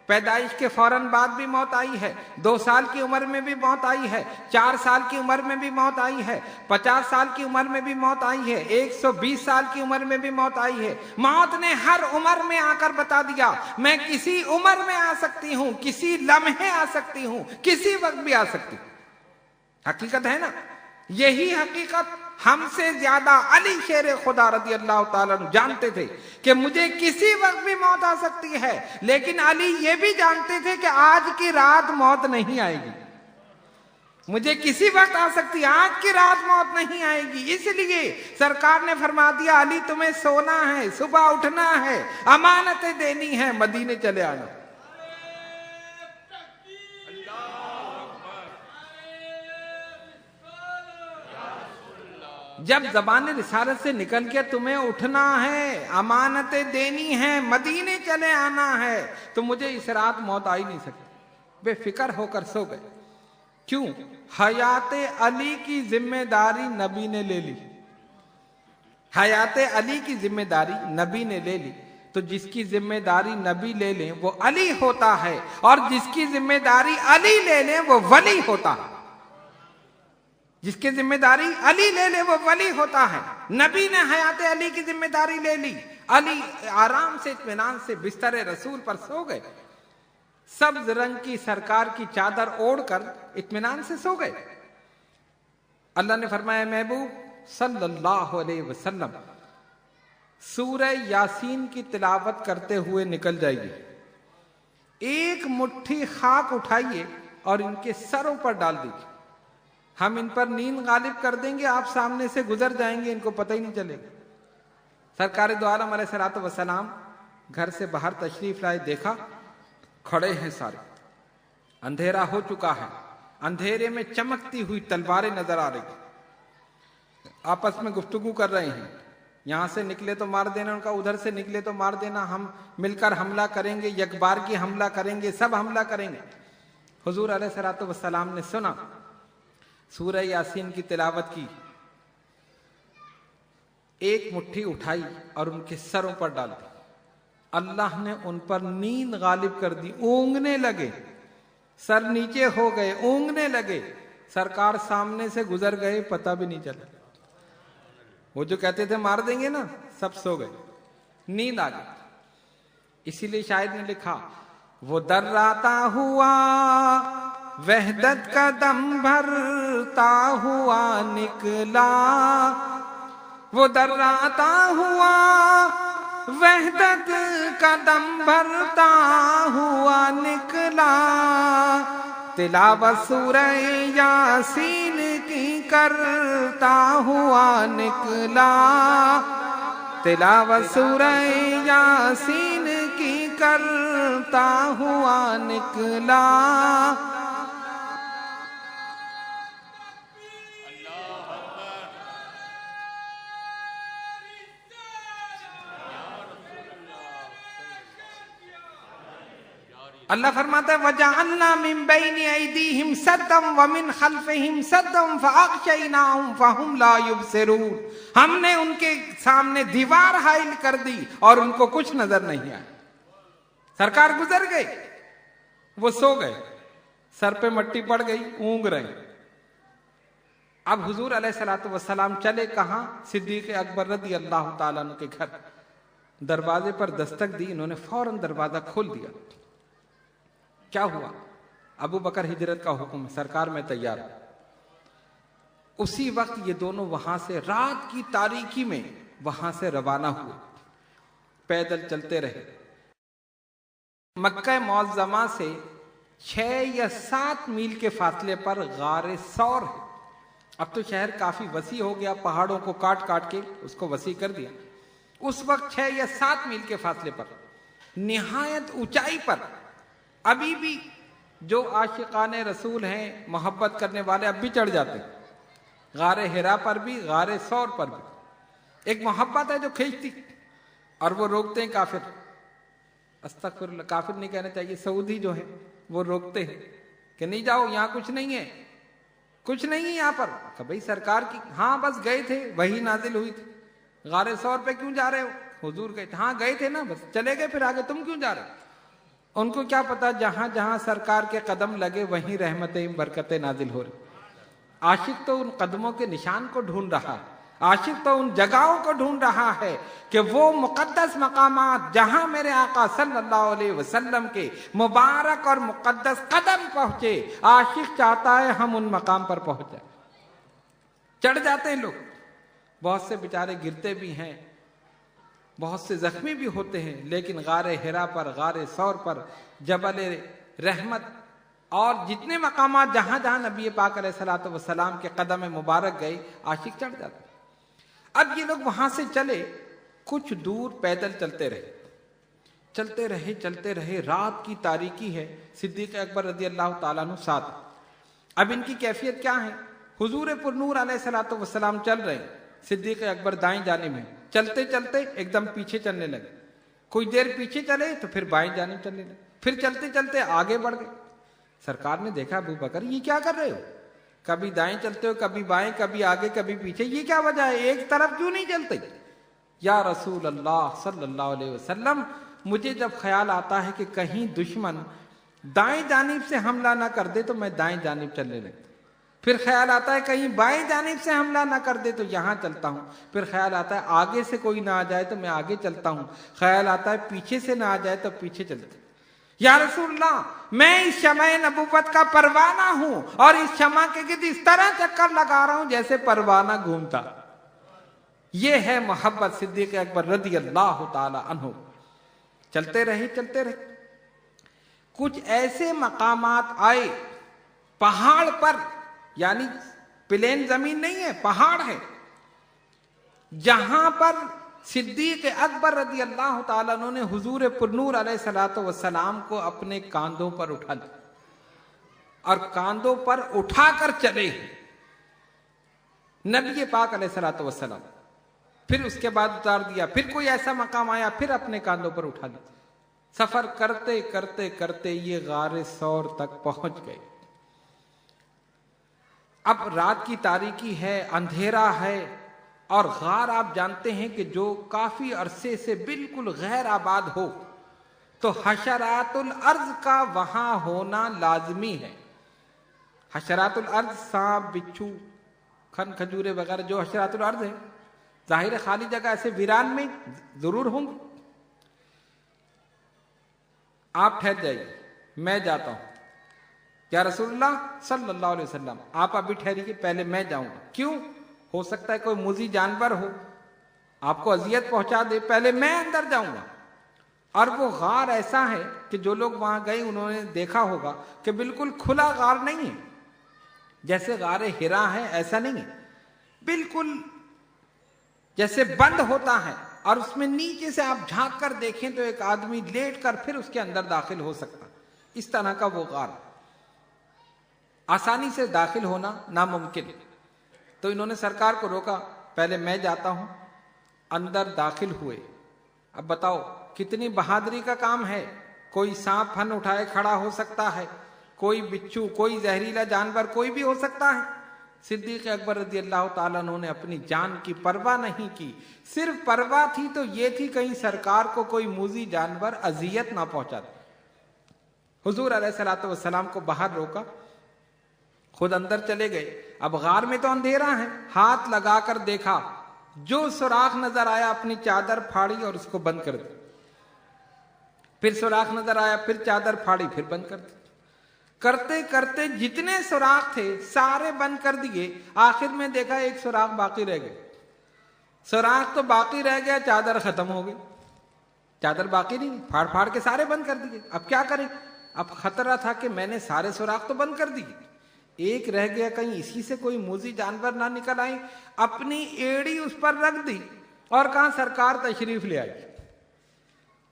پیدائش کے فوراً بعد بھی موت آئی ہے، 2 سال کی عمر میں بھی موت آئی ہے، 4 سال کی عمر میں بھی موت آئی ہے، 50 سال کی عمر میں بھی موت آئی ہے، 120 سال کی عمر میں بھی موت آئی ہے۔ موت نے ہر عمر میں آ کر بتا دیا میں کسی عمر میں آ سکتی ہوں، کسی لمحے آ سکتی ہوں، کسی وقت بھی آ سکتی ہوں۔ حقیقت ہے نا، یہی حقیقت ہم سے زیادہ علی شیر خدا رضی اللہ تعالیٰ عنہ جانتے تھے کہ مجھے کسی وقت بھی موت آ سکتی ہے، لیکن علی یہ بھی جانتے تھے کہ آج کی رات موت نہیں آئے گی، مجھے کسی وقت آ سکتی، آج کی رات موت نہیں آئے گی۔ اس لیے سرکار نے فرما دیا علی تمہیں سونا ہے، صبح اٹھنا ہے، امانتیں دینی ہے، مدینے چلے آنا۔ جب زبان رسالت سے نکل کے تمہیں اٹھنا ہے، امانتیں دینی ہیں، مدینے چلے آنا ہے، تو مجھے اس رات موت آ ہی نہیں سکتی۔ بے فکر ہو کر سو گئے۔ کیوں؟ حیات علی کی ذمہ داری نبی نے لے لی، حیات علی کی ذمہ داری نبی نے لے لی، تو جس کی ذمہ داری نبی لے لیں وہ علی ہوتا ہے، اور جس کی ذمہ داری علی لے لیں وہ ولی ہوتا ہے۔ جس کی ذمہ داری علی لے لے وہ ولی ہوتا ہے۔ نبی نے حیات علی کی ذمہ داری لے لی، علی آرام سے اطمینان سے بستر رسول پر سو گئے، سبز رنگ کی سرکار کی چادر اوڑھ کر اطمینان سے سو گئے۔ اللہ نے فرمایا محبوب صلی اللہ علیہ وسلم سورہ یاسین کی تلاوت کرتے ہوئے نکل جائیے، ایک مٹھی خاک اٹھائیے اور ان کے سروں پر ڈال دیجیے، ہم ان پر نیند غالب کر دیں گے، آپ سامنے سے گزر جائیں گے، ان کو پتہ ہی نہیں چلے گا۔ سرکار دو عالم علیہ الصلوۃ والسلام گھر سے باہر تشریف لائے، دیکھا کھڑے ہیں سارے، اندھیرا ہو چکا ہے، اندھیرے میں چمکتی ہوئی تلواریں نظر آ رہی، آپس میں گفتگو کر رہے ہیں، یہاں سے نکلے تو مار دینا ان کا، ادھر سے نکلے تو مار دینا، ہم مل کر حملہ کریں گے، یکبار کی حملہ کریں گے، سب حملہ کریں گے۔ حضور علیہ الصلوۃ والسلام نے سنا، سورہ یاسین کی تلاوت کی، ایک مٹھی اٹھائی اور ان کے سروں پر ڈال دی، اللہ نے ان پر نیند غالب کر دی، اونگنے لگے، سر نیچے ہو گئے، اونگنے لگے، سرکار سامنے سے گزر گئے، پتہ بھی نہیں چلا۔ وہ جو کہتے تھے مار دیں گے نا، سب سو گئے، نیند آ گئی۔ اسی لیے شاعر نے لکھا وہ دراتا ہوا وحدت کا دم بھرتا ہوا نکلا، وہ دراتا ہوا وحدت کا دم بھرتا ہوا نکلا، تلاوت سورہ یاسین کی کرتا ہوا نکلا، تلاوت سورہ یاسین کی کرتا ہوا نکلا۔ اللہ فرماتا ہے وَجَعَلْنَا مِن بَيْنِ أَيْدِيهِمْ سَدًّا وَمِنْ خَلْفِهِمْ سَدًّا فَأَغْشَيْنَاهُمْ فَهُمْ لَا يُبْصِرُونَ، ہم نے ان کے سامنے دیوار حائل کر دی اور ان کو کچھ نظر نہیں آیا۔ سرکار گزر گئے، وہ سو گئے، سر پہ مٹی پڑ گئی، اونگ رہے۔ اب حضور علیہ السلام چلے کہاں؟ صدیق اکبر رضی اللہ تعالیٰ عنہ کے گھر۔ دروازے پر دستک دی، انہوں نے فوراً دروازہ کھول دیا۔ کیا ہوا؟ ابو بکر ہجرت کا حکم ہے، سرکار میں تیار ہوں۔ اسی وقت یہ دونوں وہاں سے رات کی تاریکی میں وہاں سے روانہ ہوئے، پیدل چلتے رہے۔ مکہ معظمہ سے 6 یا 7 میل کے فاصلے پر غار ثور ہے۔ اب تو شہر کافی وسیع ہو گیا، پہاڑوں کو کاٹ کاٹ کے اس کو وسیع کر دیا۔ اس وقت 6 یا 7 میل کے فاصلے پر نہایت اونچائی پر ابھی بھی جو عاشقان رسول ہیں، محبت کرنے والے، اب بھی چڑھ جاتے ہیں۔ غار حرا پر بھی، غار ثور پر بھی ایک محبت ہے جو کھینچتی، اور وہ روکتے ہیں کافر۔ استغفر اللہ، کافر نہیں کہنا چاہیے، سعودی جو ہے وہ روکتے ہیں کہ نہیں جاؤ، یہاں کچھ نہیں ہے، کچھ نہیں ہے یہاں پر۔ کہ بھئی سرکار کی، ہاں بس گئے تھے، وہی نازل ہوئی تھی، غار ثور پہ کیوں جا رہے ہو؟ حضور گئے تھے، ہاں گئے تھے نا، بس چلے گئے، پھر آگے تم کیوں جا رہے ہو؟ ان کو کیا پتا جہاں جہاں سرکار کے قدم لگے وہیں رحمتیں برکتیں نازل ہو رہی۔ عاشق تو ان قدموں کے نشان کو ڈھونڈ رہا ہے، عاشق تو ان جگہوں کو ڈھونڈ رہا ہے کہ وہ مقدس مقامات جہاں میرے آقا صلی اللہ علیہ وسلم کے مبارک اور مقدس قدم پہنچے، عاشق چاہتا ہے ہم ان مقام پر پہنچ جائیں۔ چڑھ جاتے ہیں لوگ، بہت سے بیچارے گرتے بھی ہیں، بہت سے زخمی بھی ہوتے ہیں، لیکن غار حرا پر، غار ثور پر، جبل رحمت اور جتنے مقامات جہاں جہاں نبی پاک علیہ السلام کے قدم مبارک گئے، عاشق چڑھ جاتے۔ اب یہ لوگ وہاں سے چلے، کچھ دور پیدل چلتے رہے، چلتے رہے چلتے رہے، رات کی تاریکی ہے، صدیق اکبر رضی اللہ تعالیٰ عنہ ساتھ۔ اب ان کی کیفیت کیا ہے؟ حضور پر نور علیہ السلام چل رہے ہیں، صدیق اکبر دائیں جانب میں، چلتے چلتے ایک دم پیچھے چلنے لگے، کچھ دیر پیچھے چلے تو پھر بائیں جانب چلنے لگے، پھر چلتے چلتے آگے بڑھ گئے۔ سرکار نے دیکھا ابو بکر یہ کیا کر رہے ہو؟ کبھی دائیں چلتے ہو، کبھی بائیں، کبھی آگے کبھی پیچھے، یہ کیا وجہ ہے؟ ایک طرف کیوں نہیں چلتے؟ یا رسول اللہ صلی اللہ علیہ وسلم، مجھے جب خیال آتا ہے کہ کہیں دشمن دائیں جانب سے حملہ نہ کر دے تو میں دائیں جانب چلنے لگتا، پھر خیال آتا ہے کہیں بائیں جانب سے حملہ نہ کر دے تو یہاں چلتا ہوں، پھر خیال آتا ہے آگے سے کوئی نہ آ جائے تو میں آگے چلتا ہوں، خیال آتا ہے پیچھے سے نہ آ جائے تو پیچھے چلتا ہوں۔ یا رسول اللہ، میں اس شمع نبوت کا پروانہ ہوں اور اس شمع کے گرد اس طرح چکر لگا رہا ہوں جیسے پروانہ گھومتا۔ یہ ہے محبت صدیق اکبر رضی اللہ تعالی عنہ۔ چلتے رہے چلتے رہے، کچھ ایسے مقامات آئے پہاڑ پر، یعنی پلین زمین نہیں ہے، پہاڑ ہے، جہاں پر صدیق اکبر رضی اللہ تعالیٰ عنہ نے حضور پر نور علیہ السلام کو اپنے کاندھوں پر اٹھا لیا اور کاندھوں پر اٹھا کر چلے نبی پاک علیہ السلام، پھر اس کے بعد اتار دیا، پھر کوئی ایسا مقام آیا پھر اپنے کاندھوں پر اٹھا لیا۔ سفر کرتے کرتے کرتے یہ غار ثور تک پہنچ گئے۔ اب رات کی تاریکی ہے، اندھیرا ہے، اور غار آپ جانتے ہیں کہ جو کافی عرصے سے بالکل غیر آباد ہو تو حشرات الارض کا وہاں ہونا لازمی ہے۔ حشرات الارض، سانپ، بچھو، کھن کھجورے وغیرہ جو حشرات الارض ہے، ظاہر ہے خالی جگہ ایسے ویران میں ضرور ہوں گے۔ آپ ٹھہر جائیے، میں جاتا ہوں۔ یا رسول اللہ صلی اللہ علیہ وسلم، آپ ابھی ٹھہریے، پہلے میں جاؤں گا۔ کیوں؟ ہو سکتا ہے کوئی موذی جانور ہو، آپ کو اذیت پہنچا دے، پہلے میں اندر جاؤں گا۔ اور وہ غار ایسا ہے کہ جو لوگ وہاں گئے انہوں نے دیکھا ہوگا کہ بالکل کھلا غار نہیں ہے، جیسے غار ہرا ہے ایسا نہیں ہے، بالکل جیسے بند ہوتا ہے، اور اس میں نیچے سے آپ جھانک کر دیکھیں تو ایک آدمی لیٹ کر پھر اس کے اندر داخل ہو سکتا، اس طرح کا وہ غار، آسانی سے داخل ہونا ناممکن۔ تو انہوں نے سرکار کو روکا، پہلے میں جاتا ہوں۔ اندر داخل ہوئے۔ اب بتاؤ کتنی بہادری کا کام ہے، کوئی سانپ پھن اٹھائے کھڑا ہو سکتا ہے، کوئی بچھو، کوئی زہریلا جانور، کوئی بھی ہو سکتا ہے۔ صدیق اکبر رضی اللہ تعالیٰ عنہ نے اپنی جان کی پرواہ نہیں کی، صرف پرواہ تھی تو یہ تھی کہیں سرکار کو کوئی موذی جانور اذیت نہ پہنچا دے۔ حضور علیہ الصلوۃ والسلام کو باہر روکا، خود اندر چلے گئے۔ اب غار میں تو اندھیرا ہے، ہاتھ لگا کر دیکھا، جو سوراخ نظر آیا اپنی چادر پھاڑی اور اس کو بند کر دی، پھر سوراخ نظر آیا، پھر چادر پھاڑی، پھر بند کر دی، کرتے کرتے جتنے سوراخ تھے سارے بند کر دیے، آخر میں دیکھا ایک سوراخ باقی رہ گئے۔ سوراخ تو باقی رہ گیا، چادر ختم ہو گئی، چادر باقی نہیں، پھاڑ پھاڑ کے سارے بند کر دیے۔ اب کیا کریں؟ اب خطرہ تھا کہ میں نے سارے سوراخ تو بند کر دیے، ایک رہ گیا، کہیں اسی سے کوئی موذی جانور نہ نکل آئے۔ اپنی ایڑی اس پر رکھ دی اور کہا سرکار تشریف لے آئیے،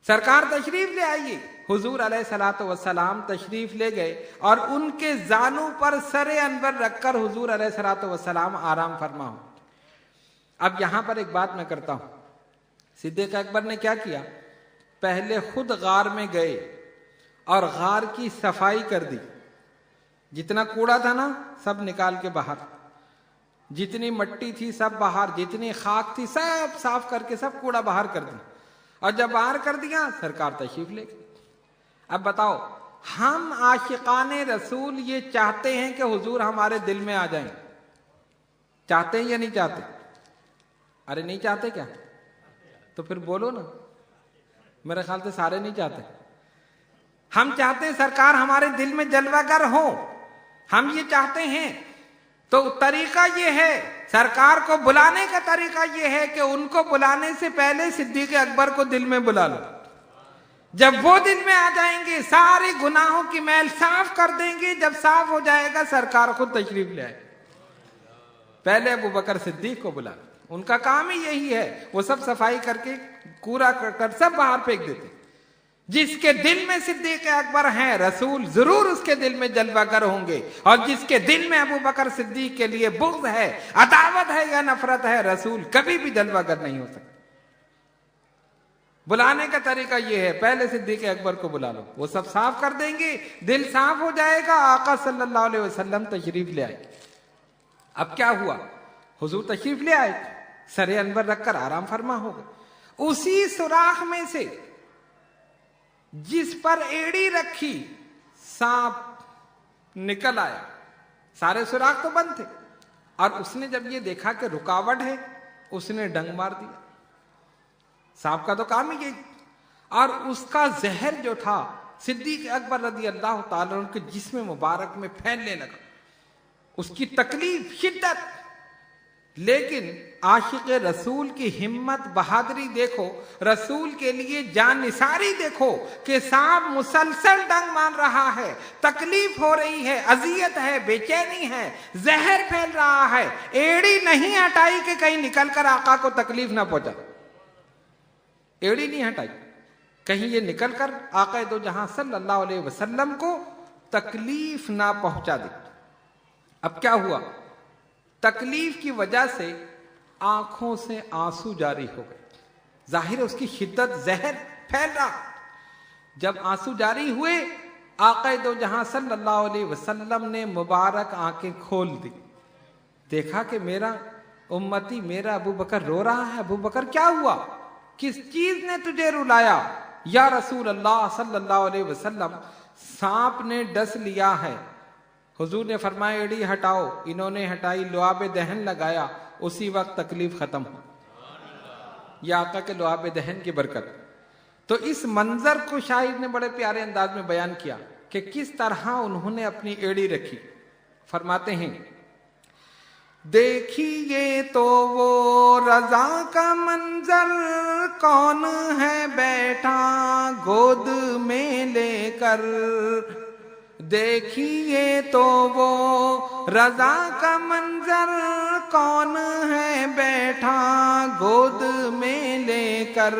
سرکار تشریف لے آئیے۔ حضور علیہ الصلوۃ والسلام تشریف لے گئے اور ان کے زانوں پر سر انور رکھ کر حضور علیہ الصلوۃ والسلام آرام فرما ہو۔ اب یہاں پر ایک بات میں کرتا ہوں، صدیق اکبر نے کیا کیا؟ پہلے خود غار میں گئے اور غار کی صفائی کر دی، جتنا کوڑا تھا نا سب نکال کے باہر، جتنی مٹی تھی سب باہر، جتنی خاک تھی سب صاف کر کے سب کوڑا باہر کر دی، اور جب باہر کر دیا سرکار تشریف لے گئے۔ اب بتاؤ ہم عاشقان رسول یہ چاہتے ہیں کہ حضور ہمارے دل میں آ جائیں، چاہتے ہیں یا نہیں چاہتے؟ ارے نہیں چاہتے کیا؟ تو پھر بولو نا، میرے خیال سے سارے نہیں چاہتے۔ ہم چاہتے ہیں سرکار ہمارے دل میں جلوہ گر ہو، ہم یہ چاہتے ہیں۔ تو طریقہ یہ ہے، سرکار کو بلانے کا طریقہ یہ ہے کہ ان کو بلانے سے پہلے صدیق اکبر کو دل میں بلا لو، جب وہ دل میں آ جائیں گے سارے گناہوں کی میل صاف کر دیں گے، جب صاف ہو جائے گا سرکار خود تشریف لے آئے۔ پہلے ابو بکر صدیق کو بلا، ان کا کام ہی یہی ہے، وہ سب صفائی کر کے کوڑا کر سب باہر پھینک دیتے۔ جس کے دل میں صدیق اکبر ہیں رسول ضرور اس کے دل میں جلوہ گر ہوں گے، اور جس کے دل میں ابو بکر صدیق کے لیے بغض ہے، عداوت ہے یا نفرت ہے، رسول کبھی بھی جلوہ گر نہیں ہو سکتا۔ بلانے کا طریقہ یہ ہے، پہلے صدیق اکبر کو بلا لو، وہ سب صاف کر دیں گے، دل صاف ہو جائے گا، آقا صلی اللہ علیہ وسلم تشریف لے آئے۔ اب کیا ہوا؟ حضور تشریف لے آئے، سر انور رکھ کر آرام فرما ہو گئے۔ اسی سوراخ میں سے جس پر ایڑی رکھی سانپ نکل آیا، سارے سوراخ تو بند تھے، اور اس نے جب یہ دیکھا کہ رکاوٹ ہے اس نے ڈنگ مار دیا۔ سانپ کا تو کام ہی یہی، اور اس کا زہر جو تھا صدیق اکبر رضی اللہ تعالیٰ عنہ کے جسم مبارک میں پھیلنے لگا، اس کی تکلیف، شدت۔ لیکن عاشق رسول کی ہمت، بہادری دیکھو، رسول کے لیے جان نثاری دیکھو کہ سانپ مسلسل ڈنگ مار رہا ہے، تکلیف ہو رہی ہے، اذیت ہے، بے چینی ہے، زہر پھیل رہا ہے، ایڑی نہیں ہٹائی کہ کہیں نکل کر آقا کو تکلیف نہ پہنچا، ایڑی نہیں ہٹائی کہیں یہ نکل کر آقا دو جہاں صلی اللہ علیہ وسلم کو تکلیف نہ پہنچا دے۔ اب کیا ہوا؟ تکلیف کی وجہ سے آنکھوں سے آنسو جاری ہو گئے، ظاہر ہے اس کی شدت، زہر پھیل رہا۔ جب آنسو جاری ہوئے، آقا دو جہاں صلی اللہ علیہ وسلم نے مبارک آنکھیں کھول دی، دیکھا کہ میرا امتی، میرا ابو بکر رو رہا ہے۔ ابو بکر کیا ہوا؟ کس چیز نے تجھے رلایا؟ یا رسول اللہ صلی اللہ علیہ وسلم، سانپ نے ڈس لیا ہے۔ حضور نے فرمایا ایڑی ہٹاؤ، انہوں نے ہٹائی، لعاب دہن لگایا، اسی وقت تکلیف ختم ہو۔ یہ آقا کے لعاب دہن کی برکت۔ تو اس منظر کو شاعر نے بڑے پیارے انداز میں بیان کیا کہ کس طرح انہوں نے اپنی ایڑی رکھی۔ فرماتے ہیں دیکھیے تو وہ رضا کا منظر، کون ہے بیٹھا گود میں لے کر۔ دیکھیے تو وہ رضا کا منظر، کون ہے بیٹھا گود میں لے کر۔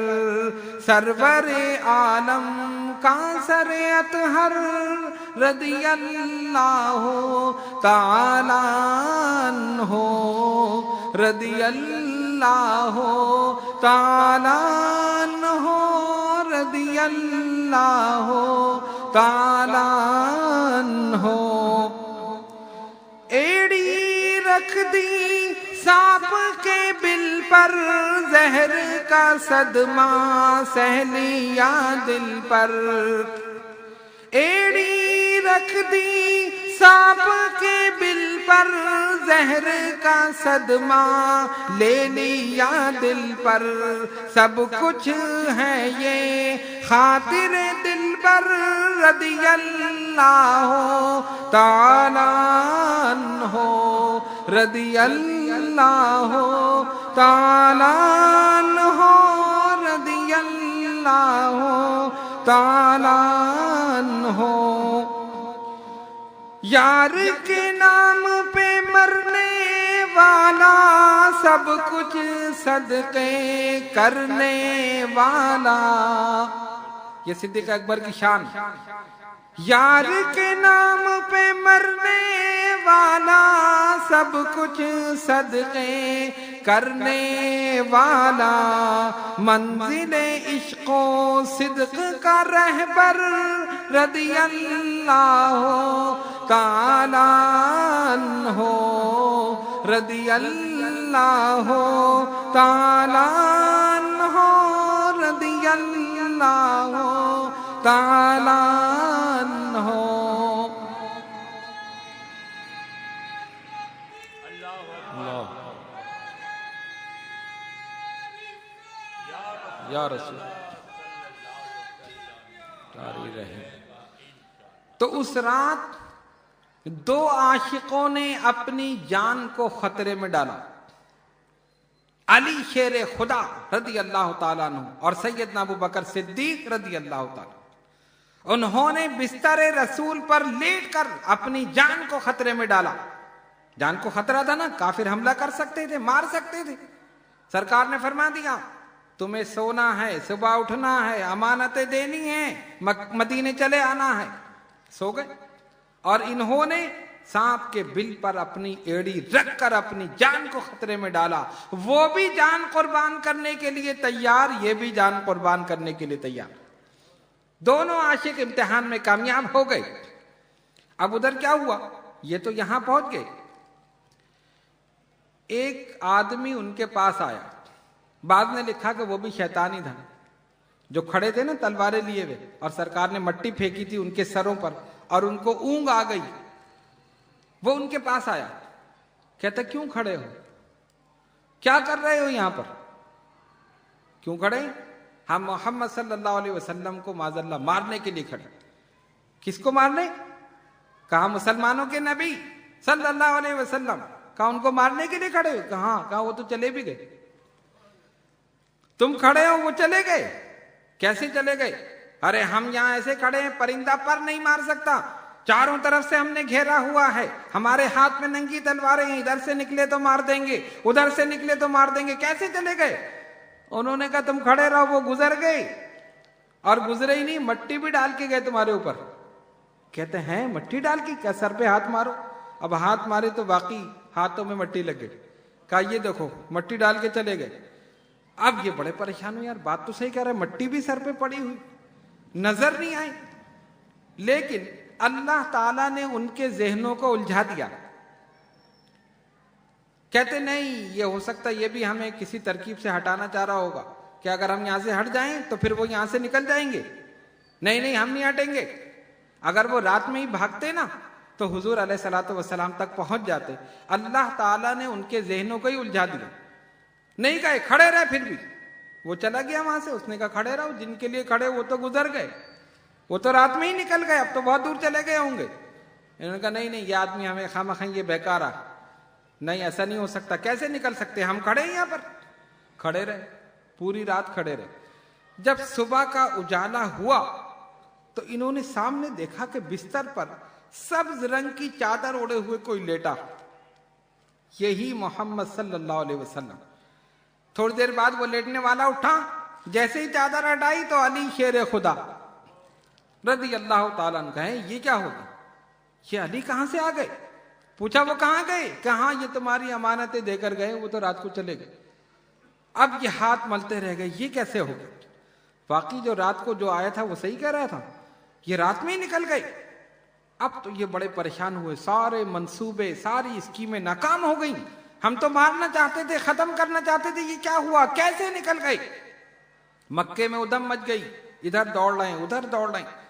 سرور عالم کا سر اطہر رضی اللہ تعالی عنہ، رضی اللہ تعالی عنہ، رضی اللہ تعالی عنہ۔ ایڑی رکھ دی سانپ کے بل پر، زہر کا صدمہ سہ لیا دل پر۔ ایڑی رکھ دی سانپ کے بل پر، زہر کا صدمہ لے لیا دل پر۔ سب کچھ ہے یہ خاطر دل پر، رضی اللہ تعالی عنہ، رضی اللہ تعالی عنہ، رضی اللہ تعالی عنہ۔ یار کے نام پہ مرنے والا، سب کچھ صدقے کرنے والا۔ یہ صدیق اکبر کی شان۔ یار کے نام پہ مرنے والا، سب کچھ صدقے کرنے والا۔ منزل عشق و صدق کا رہبر، رضی اللہ تعالی عنہ، رضی اللہ تعالی عنہ، رضی اللہ تعالی عنہ۔ یا رسول جاری رہے۔ تو اس رات دو عاشقوں نے اپنی جان کو خطرے میں ڈالا، علی شیر خدا رضی اللہ تعالیٰ عنہ اور سیدنا ابو بکر صدیق رضی اللہ تعالیٰ۔ انہوں نے بستر رسول پر لیٹ کر اپنی جان کو خطرے میں ڈالا۔ جان کو خطرہ تھا نا، کافر حملہ کر سکتے تھے، مار سکتے تھے۔ سرکار نے فرما دیا تمہیں سونا ہے، صبح اٹھنا ہے، امانتیں دینی ہیں، مدینے چلے آنا ہے۔ سو گئے، اور انہوں نے سانپ کے بل پر اپنی ایڑی رکھ کر اپنی جان کو خطرے میں ڈالا۔ وہ بھی جان قربان کرنے کے لیے تیار، یہ بھی جان قربان کرنے کے لیے تیار۔ دونوں عاشق امتحان میں کامیاب ہو گئے۔ اب ادھر کیا ہوا، یہ تو یہاں پہنچ گئے۔ ایک آدمی ان کے پاس آیا، بعد نے لکھا کہ وہ بھی شیطانی تھا، جو کھڑے تھے نا تلواریں لیے ہوئے، اور سرکار نے مٹی پھینکی تھی ان کے سروں پر اور ان کو اونگ آ گئی۔ وہ ان کے پاس آیا، کہتا کیوں کھڑے ہو، کیا کر رہے ہو یہاں پر، کیوں کھڑے؟ ہم محمد صلی اللہ علیہ وسلم کو معاذ اللہ مارنے کے لیے کھڑے۔ کس کو مارنے؟ کہا مسلمانوں کے نبی صلی اللہ علیہ وسلم، کہا ان کو مارنے کے لیے کھڑے ہو؟ کہا وہ تو چلے بھی گئے، تم کھڑے ہو وہ چلے گئے، کیسے چلے گئے؟ ارے ہم یہاں ایسے کھڑے ہیں، پرندہ پر نہیں مار سکتا، چاروں طرف سے ہم نے گھیرا ہوا ہے، ہمارے ہاتھ میں ننگی تلواریں ہیں، ادھر سے نکلے تو مار دیں گے، ادھر سے نکلے تو مار دیں گے، کیسے چلے گئے؟ انہوں نے کہا تم کھڑے رہو، وہ گزر گئے، اور گزرے ہی نہیں، مٹی بھی ڈال کے گئے تمہارے اوپر۔ کہتے ہیں مٹی ڈال کے؟ کیا سر پہ ہاتھ مارو؟ اب ہاتھ مارے تو واقعی ہاتھوں میں مٹی لگ گئی۔ کہا یہ دیکھو مٹی ڈال کے چلے گئے۔ اب یہ بڑے پریشان ہو، یار بات تو صحیح کہہ رہا ہے، مٹی بھی سر پہ پڑی ہوئی، نظر نہیں آئی۔ لیکن اللہ تعالیٰ نے ان کے ذہنوں کو الجھا دیا۔ کہتے نہیں یہ ہو سکتا یہ بھی ہمیں کسی ترکیب سے ہٹانا چاہ رہا ہوگا کہ اگر ہم یہاں سے ہٹ جائیں تو پھر وہ یہاں سے نکل جائیں گے۔ نہیں ہم نہیں ہٹیں گے۔ اگر وہ رات میں ہی بھاگتے نا تو حضور علیہ الصلوۃ والسلام تک پہنچ جاتے۔ اللہ تعالیٰ نے ان کے ذہنوں کو ہی الجھا دیا، نہیں کہے کھڑے رہے، پھر بھی وہ چلا گیا وہاں سے۔ اس نے کہا کھڑے رہو، جن کے لیے کھڑے وہ تو گزر گئے، وہ تو رات میں ہی نکل گئے، اب تو بہت دور چلے گئے ہوں گے۔ انہوں نے کہا نہیں یہ آدمی ہمیں خواہ مخواہ یہ بہکارا، نہیں ایسا نہیں ہو سکتا، کیسے نکل سکتے، ہم کھڑے ہیں یہاں پر. کھڑے رہے، پوری رات کھڑے رہے. جب صبح کا اجالا ہوا تو انہوں نے سامنے دیکھا کہ بستر پر سبز رنگ کی چادر اوڑے ہوئے کوئی لیٹا. یہی محمد صلی اللہ علیہ وسلم. تھوڑی دیر بعد وہ لیٹنے والا اٹھا، جیسے ہی چادر ہٹائی تو علی شیر خدا رضی اللہ تعالیٰ عنہ کہے یہ کیا ہوگا، یہ علی کہاں سے آ گئے؟ پوچھا وہ کہاں گئے؟ کہاں یہ تمہاری امانتیں دے کر گئے، وہ تو رات کو چلے گئے. اب یہ ہاتھ ملتے رہ گئے، یہ کیسے ہو گئے؟ واقعی جو رات کو جو آیا تھا وہ صحیح کہہ رہا تھا، یہ رات میں ہی نکل گئے. اب تو یہ بڑے پریشان ہوئے، سارے منصوبے ساری اسکیمیں ناکام ہو گئیں. ہم تو مارنا چاہتے تھے، ختم کرنا چاہتے تھے، یہ کیا ہوا، کیسے نکل گئے؟ مکے میں ادھم مچ گئی، ادھر دوڑ رہے ہیں ادھر دوڑ رہے ہیں.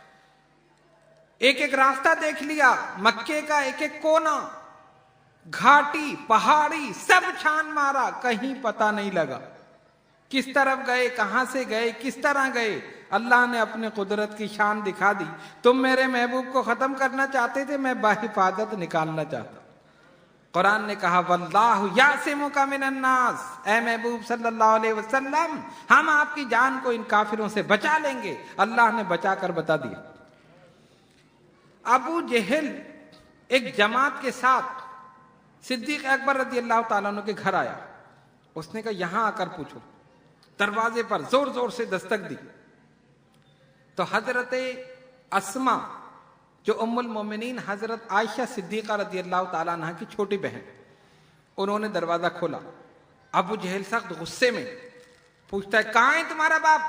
ایک ایک راستہ دیکھ لیا، مکے کا ایک ایک کونا، گھاٹی پہاڑی سب چھان مارا، کہیں پتہ نہیں لگا کس طرف گئے، کہاں سے گئے، کس طرح گئے. اللہ نے اپنے قدرت کی شان دکھا دی. تم میرے محبوب کو ختم کرنا چاہتے تھے، میں بحفاظت نکالنا چاہتا. قرآن نے کہا واللہ یعصمک من الناس، اے محبوب صلی اللہ علیہ وسلم ہم آپ کی جان کو ان کافروں سے بچا لیں گے. اللہ نے بچا کر بتا دیا. ابو جہل ایک جماعت کے ساتھ صدیق اکبر رضی اللہ تعالیٰ عنہ کے گھر آیا. اس نے کہا یہاں آ کر پوچھو. دروازے پر زور زور سے دستک دی تو حضرت اسما جو ام المومنین حضرت عائشہ صدیقہ رضی اللہ تعالیٰ عنہ کی چھوٹی بہن، انہوں نے دروازہ کھولا. ابو جہل سخت غصے میں پوچھتا ہے کہاں ہے تمہارا باپ،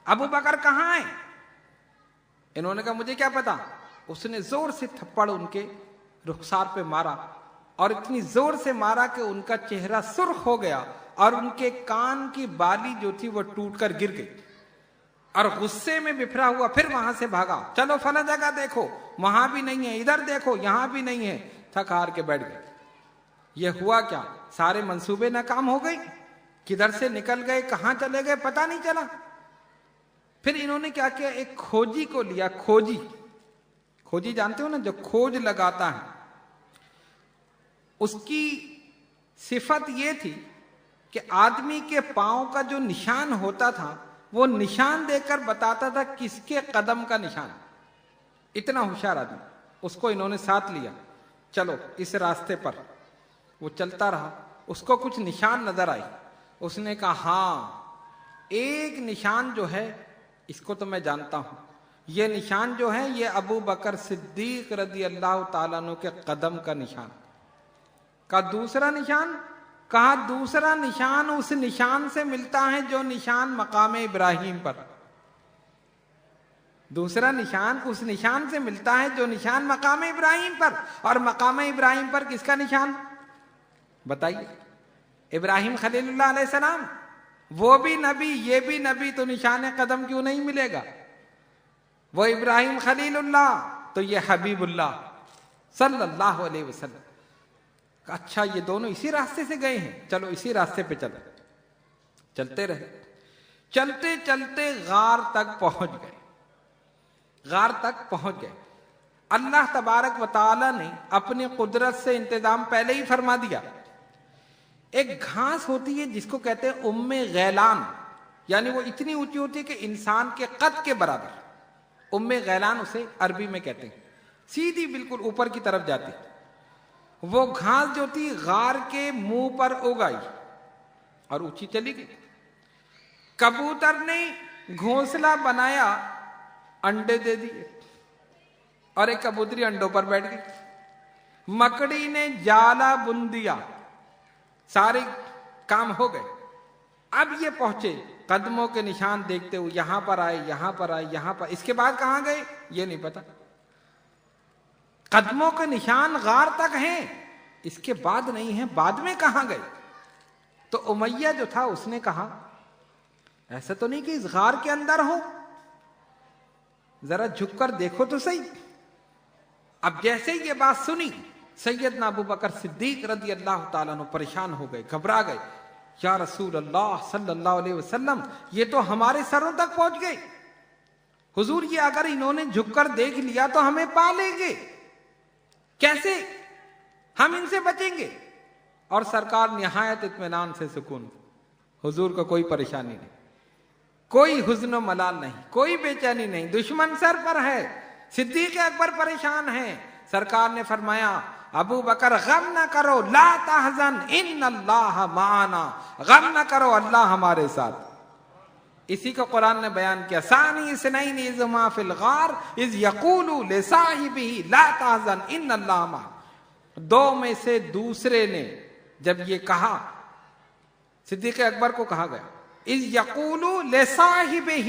ابو بکر کہاں ہے؟ انہوں نے کہا مجھے کیا پتا. اس نے زور سے تھپڑ ان کے رخسار پہ مارا اور اتنی زور سے مارا کہ ان کا چہرہ سرخ ہو گیا اور ان کے کان کی بالی جو تھی وہ ٹوٹ کر گر گئی. اور غصے میں بفرا ہوا پھر وہاں سے بھاگا. چلو فلاں جگہ دیکھو، وہاں بھی نہیں ہے، ادھر دیکھو، یہاں بھی نہیں ہے. تھک ہار کے بیٹھ گئے. یہ ہوا کیا؟ سارے منصوبے ناکام ہو گئے. کدھر سے نکل گئے، کہاں چلے گئے، پتہ نہیں چلا. پھر انہوں نے کیا کیا، ایک کھوجی کو لیا. کھوجی جانتے ہو نا، جو کھوج لگاتا ہے. اس کی صفت یہ تھی کہ آدمی کے پاؤں کا جو نشان ہوتا تھا وہ نشان دے کر بتاتا تھا کس کے قدم کا نشان. اتنا ہوشیار آدمی. اس کو انہوں نے ساتھ لیا، چلو اس راستے پر. وہ چلتا رہا، اس کو کچھ نشان نظر آئی. اس نے کہا ہاں ایک نشان جو ہے اس کو تو میں جانتا ہوں، یہ نشان جو ہے یہ ابو بکر صدیق رضی اللہ تعالیٰ عنہ کے قدم کا نشان. کہا دوسرا نشان؟ کہا دوسرا نشان اس نشان سے ملتا ہے جو نشان مقام ابراہیم پر. دوسرا نشان اس نشان سے ملتا ہے جو نشان مقام ابراہیم پر. اور مقام ابراہیم پر کس کا نشان بتائیے؟ ابراہیم خلیل اللہ علیہ السلام. وہ بھی نبی یہ بھی نبی، تو نشان قدم کیوں نہیں ملے گا؟ وہ ابراہیم خلیل اللہ تو یہ حبیب اللہ صلی اللہ علیہ وسلم. اچھا یہ دونوں اسی راستے سے گئے ہیں، چلو اسی راستے پہ چلو. چلتے رہے، چلتے چلتے غار تک پہنچ گئے. اللہ تبارک و تعالی نے اپنی قدرت سے انتظام پہلے ہی فرما دیا. ایک گھاس ہوتی ہے جس کو کہتے ہیں ام غیلان، یعنی وہ اتنی اونچی ہوتی ہے کہ انسان کے قد کے برابر. ام غیلان اسے عربی میں کہتے ہیں. سیدھی بالکل اوپر کی طرف جاتی. وہ گھاس جو تھی غار کے منہ پر اگائی اور اونچی چلی گئی. کبوتر نے گھونسلہ بنایا، انڈے دے دیے اور ایک کبوتری انڈوں پر بیٹھ گئی. مکڑی نے جالا بن دیا، سارے کام ہو گئے. اب یہ پہنچے، قدموں کے نشان دیکھتے ہوئے یہاں پر آئے، یہاں پر آئے، یہاں پر. اس کے بعد کہاں گئے یہ نہیں پتا. قدموں کے نشان غار تک ہیں، اس کے بعد نہیں ہیں، بعد میں کہاں گئے؟ تو امیہ جو تھا اس نے کہا ایسا تو نہیں کہ اس غار کے اندر ہو، ذرا جھک کر دیکھو تو صحیح. اب جیسے ہی یہ بات سنی سیدنا ابو بکر صدیق رضی اللہ تعالیٰ عنہ پریشان ہو گئے، گھبرا گئے. یا رسول اللہ صلی اللہ علیہ وسلم یہ تو ہمارے سروں تک پہنچ گئے. حضور یہ اگر انہوں نے جھک کر دیکھ لیا تو ہمیں پا لیں گے، کیسے ہم ان سے بچیں گے؟ اور سرکار نہایت اطمینان سے سکون، حضور کو کوئی پریشانی نہیں، کوئی حزن و ملال نہیں، کوئی بے چینی نہیں، دشمن سر پر ہے، صدیق اکبر پریشان ہیں۔ سرکار نے فرمایا ابو بکر غم نہ کرو، لا تحزن ان اللہ معنا، غم نہ کرو اللہ ہمارے ساتھ۔ اسی کو قرآن نے بیان کیا، ثانی اثنین اذ ہما فی الغار اذ یقول لصاحبہ لا تحزن ان اللہ معنا۔ دو میں سے دوسرے نے جب یہ کہا، صدیق اکبر کو کہا گیا، اذ یقول لصاحبہ،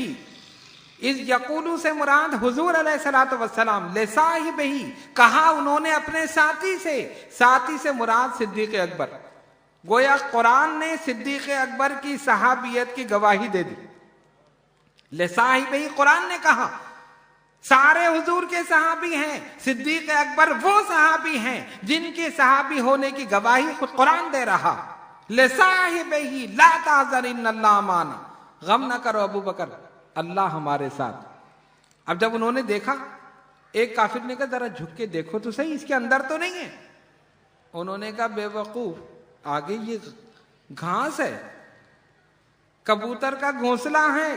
اذ یقول سے مراد حضور علیہ الصلوۃ والسلام، لصاحبہ کہا انہوں نے اپنے ساتھی سے، ساتھی سے مراد صدیق اکبر۔ گویا قرآن نے صدیق اکبر کی صحابیت کی گواہی دے دی۔ لصاحبہ قرآن نے کہا، سارے حضور کے صحابی ہیں، صدیق اکبر وہ صحابی ہیں جن کے صحابی ہونے کی گواہی خود قرآن دے رہا۔ لصاحبہ لا تحزن ان اللہ معنا، غم نہ کرو ابو بکر اللہ ہمارے ساتھ۔ اب جب انہوں نے دیکھا، ایک کافر نے کہا ذرا جھک کے دیکھو تو صحیح، اس کے اندر تو نہیں ہے۔ انہوں نے کہا بے وقوف، آگے یہ گھاس ہے، کبوتر کا گھونسلہ ہے،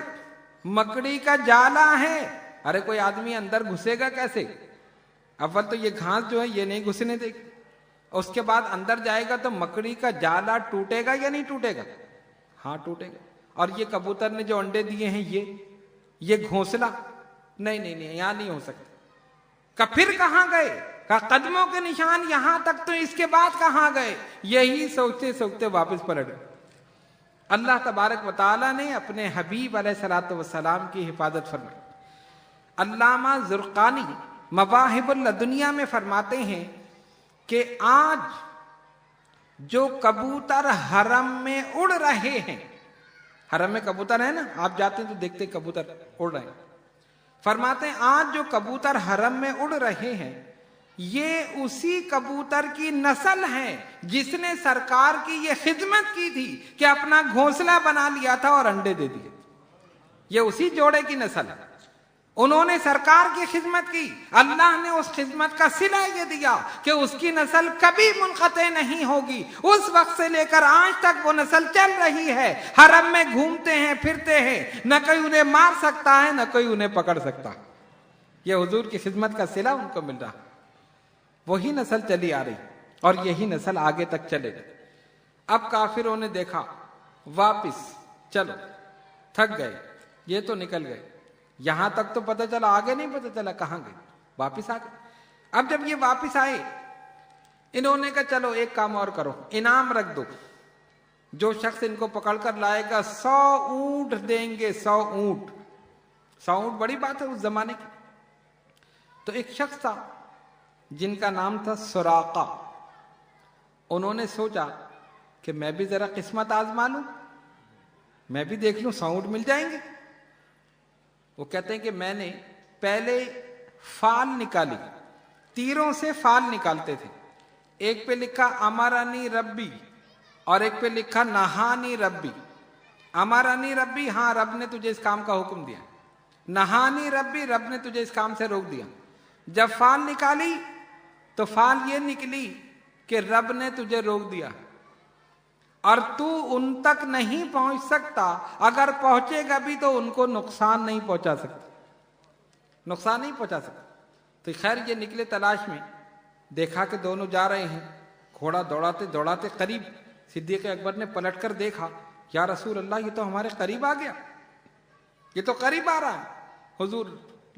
مکڑی کا جالا ہے، ارے کوئی آدمی اندر گھسے گا کیسے؟ اول تو یہ گھاس جو ہے یہ نہیں گھسنے دے گی، اس کے بعد اندر جائے گا تو مکڑی کا جالا ٹوٹے گا یا نہیں ٹوٹے گا؟ ہاں ٹوٹے گا۔ اور یہ کبوتر نے جو انڈے دیے ہیں یہ گھونسلہ نہیں نہیں نہیں، یہاں نہیں ہو سکتا۔ کہ پھر کہاں گئے؟ کہ قدموں کے نشان یہاں تک، تو اس کے بعد کہاں گئے؟ یہی سوچتے سوچتے واپس پلٹ گئے۔ اللہ تبارک و تعالیٰ نے اپنے حبیب علیہ الصلوۃ والسلام کی حفاظت فرمائی۔ علامہ زرقانی مواہب اللدنیہ میں فرماتے ہیں کہ آج جو کبوتر حرم میں اڑ رہے ہیں، حرم میں کبوتر ہے نا، آپ جاتے ہیں تو دیکھتے کبوتر اڑ رہے ہیں، فرماتے ہیں آج جو کبوتر حرم میں اڑ رہے ہیں یہ اسی کبوتر کی نسل ہے جس نے سرکار کی یہ خدمت کی تھی کہ اپنا گھونسلہ بنا لیا تھا اور انڈے دے دیے۔ یہ اسی جوڑے کی نسل ہے، انہوں نے سرکار کی خدمت کی، اللہ نے اس خدمت کا صلہ یہ دیا کہ اس کی نسل کبھی منقطع نہیں ہوگی۔ اس وقت سے لے کر آج تک وہ نسل چل رہی ہے، حرم میں گھومتے ہیں پھرتے ہیں، نہ کوئی انہیں مار سکتا ہے نہ کوئی انہیں پکڑ سکتا۔ یہ حضور کی خدمت کا صلہ ان کو مل رہا، وہی نسل چلی آ رہی اور یہی نسل آگے تک چلے گی۔ اب کافروں نے دیکھا واپس چلو، تھک گئے، یہ تو نکل گئے، یہاں تک تو پتہ چلا، آگے نہیں پتہ چلا کہاں گئے، واپس آ گئے۔ اب جب یہ واپس آئے، انہوں نے کہا چلو ایک کام اور کرو، انعام رکھ دو، جو شخص ان کو پکڑ کر لائے گا 100 اونٹ دیں گے، 100 اونٹ۔ 100 اونٹ بڑی بات ہے اس زمانے کی۔ تو ایک شخص تھا جن کا نام تھا سراقہ، انہوں نے سوچا کہ میں بھی ذرا قسمت آزما لوں، میں بھی دیکھ لوں 100 اونٹ مل جائیں گے۔ وہ کہتے ہیں کہ میں نے پہلے فال نکالی، تیروں سے فال نکالتے تھے، ایک پہ لکھا امرانی ربی اور ایک پہ لکھا نہانی ربی۔ امرانی ربی، ہاں رب نے تجھے اس کام کا حکم دیا، نہانی ربی، رب نے تجھے اس کام سے روک دیا۔ جب فال نکالی تو فال یہ نکلی کہ رب نے تجھے روک دیا اور تو ان تک نہیں پہنچ سکتا، اگر پہنچے گا بھی تو ان کو نقصان نہیں پہنچا سکتا، نقصان نہیں پہنچا سکتا۔ تو خیر یہ نکلے تلاش میں، دیکھا کہ دونوں جا رہے ہیں، گھوڑا دوڑاتے دوڑاتے قریب، صدیق اکبر نے پلٹ کر دیکھا، یا رسول اللہ یہ تو ہمارے قریب آ گیا، یہ تو قریب آ رہا ہے۔ حضور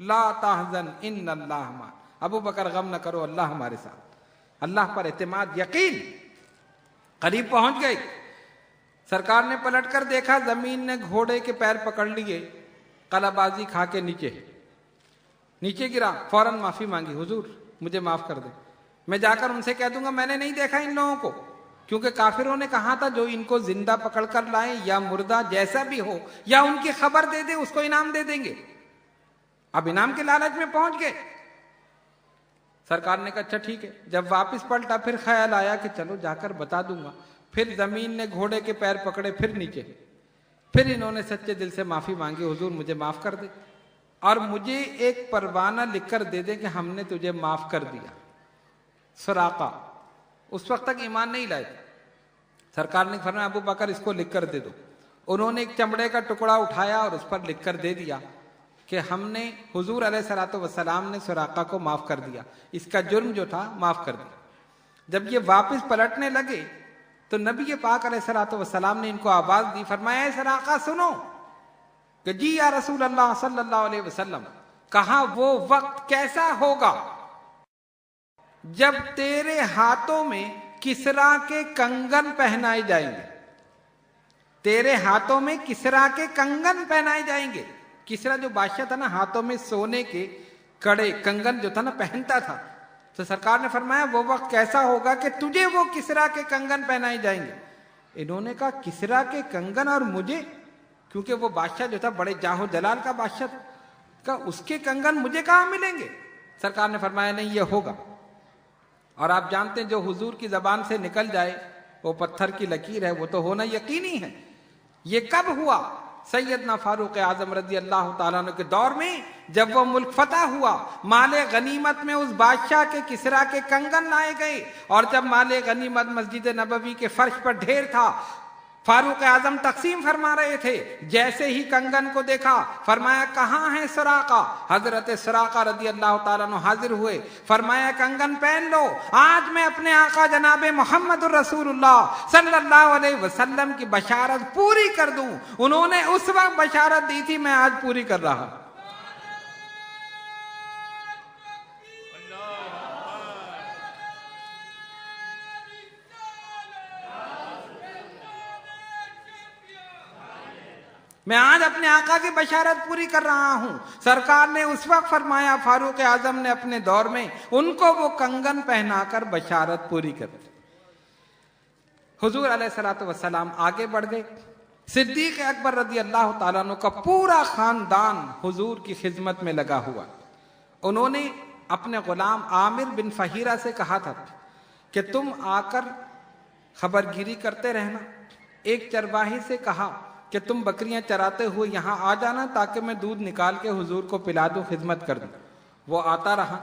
لا تحزن ان اللہ معنا، ابو بکر غم نہ کرو اللہ ہمارے ساتھ، اللہ پر اعتماد، یقین، قریب پہنچ گئے۔ سرکار نے پلٹ کر دیکھا، زمین نے گھوڑے کے پیر پکڑ لیے، قلع بازی کھا کے نیچے گرا، فوراً معافی مانگی، حضور مجھے معاف کر دیں، میں جا کر ان سے کہہ دوں گا میں نے نہیں دیکھا ان لوگوں کو، کیونکہ کافروں نے کہا تھا جو ان کو زندہ پکڑ کر لائیں یا مردہ جیسا بھی ہو، یا ان کی خبر دے دے اس کو انعام دے دیں گے۔ اب انعام کے لالچ میں پہنچ گئے۔ سرکار نے کہا اچھا ٹھیک ہے۔ جب واپس پلٹا پھر خیال آیا کہ چلو جا کر بتا دوں گا، پھر زمین نے گھوڑے کے پیر پکڑے، پھر نیچے، پھر انہوں نے سچے دل سے معافی مانگی، حضور مجھے معاف کر دے اور مجھے ایک پروانہ لکھ کر دے دے کہ ہم نے تجھے معاف کر دیا۔ سراقہ اس وقت تک ایمان نہیں لائے، سرکار نے فرمایا ابو بکر اس کو لکھ کر دے دو. انہوں نے ایک چمڑے کا ٹکڑا اٹھایا اور اس پر لکھ کر دے دیا کہ ہم نے حضور علیہ الصلوۃ والسلام نے سراقہ کو معاف کر دیا, اس کا جرم جو تھا معاف کر دیا. جب یہ واپس پلٹنے لگے تو نبی پاک علیہ الصلوۃ والسلام نے ان کو آواز دی, فرمایا اے سراقہ سنو, کہ جی یا رسول اللہ صلی اللہ علیہ وسلم, کہا وہ وقت کیسا ہوگا جب تیرے ہاتھوں میں کسرا کے کنگن پہنائے جائیں گے, تیرے ہاتھوں میں کسرا کے کنگن پہنائے جائیں گے. کسرا جو بادشاہ تھا نا, ہاتھوں میں سونے کے کڑے کنگن جو تھا نا پہنتا تھا. تو سرکار نے فرمایا وہ وقت کیسا ہوگا کہ تجھے وہ کسرا کے کنگن پہنائے جائیں گے. انہوں نے کہا کسرا کے کنگن اور مجھے, کیونکہ وہ بادشاہ جو تھا بڑے جاہ و جلال کا بادشاہ تھا, کہا اس کے کنگن مجھے کہاں ملیں گے. سرکار نے فرمایا نہیں یہ ہوگا. اور آپ جانتے ہیں جو حضور کی زبان سے نکل جائے وہ پتھر کی لکیر ہے, وہ تو ہونا یقینی ہے. یہ کب ہوا؟ سیدنا فاروق اعظم رضی اللہ تعالیٰ عنہ کے دور میں, جب وہ ملک فتح ہوا, مال غنیمت میں اس بادشاہ کے کسرا کے کنگن لائے گئے, اور جب مال غنیمت مسجد نبوی کے فرش پر ڈھیر تھا, فاروق اعظم تقسیم فرما رہے تھے. جیسے ہی کنگن کو دیکھا فرمایا کہاں ہے سراقہ. حضرت سراقہ رضی اللہ تعالیٰ عنہ حاضر ہوئے, فرمایا کنگن پہن لو, آج میں اپنے آقا جناب محمد الرسول اللہ صلی اللہ علیہ وسلم کی بشارت پوری کر دوں. انہوں نے اس وقت بشارت دی تھی, میں آج پوری کر رہا ہوں. میں آج اپنے آقا کی بشارت پوری کر رہا ہوں. سرکار نے اس وقت فرمایا, فاروق اعظم نے اپنے دور میں ان کو وہ کنگن پہنا کر بشارت پوری کر دی. حضور علیہ الصلوۃ والسلام آگے بڑھ گئے. صدیق اکبر رضی اللہ تعالیٰ عنہ کا پورا خاندان حضور کی خدمت میں لگا ہوا. انہوں نے اپنے غلام عامر بن فہیرہ سے کہا تھا کہ تم آ کر خبر گیری کرتے رہنا. ایک چرواہی سے کہا کہ تم بکریاں چراتے ہوئے یہاں آ جانا تاکہ میں دودھ نکال کے حضور کو پلا دوں, خدمت کر دوں. وہ آتا رہا.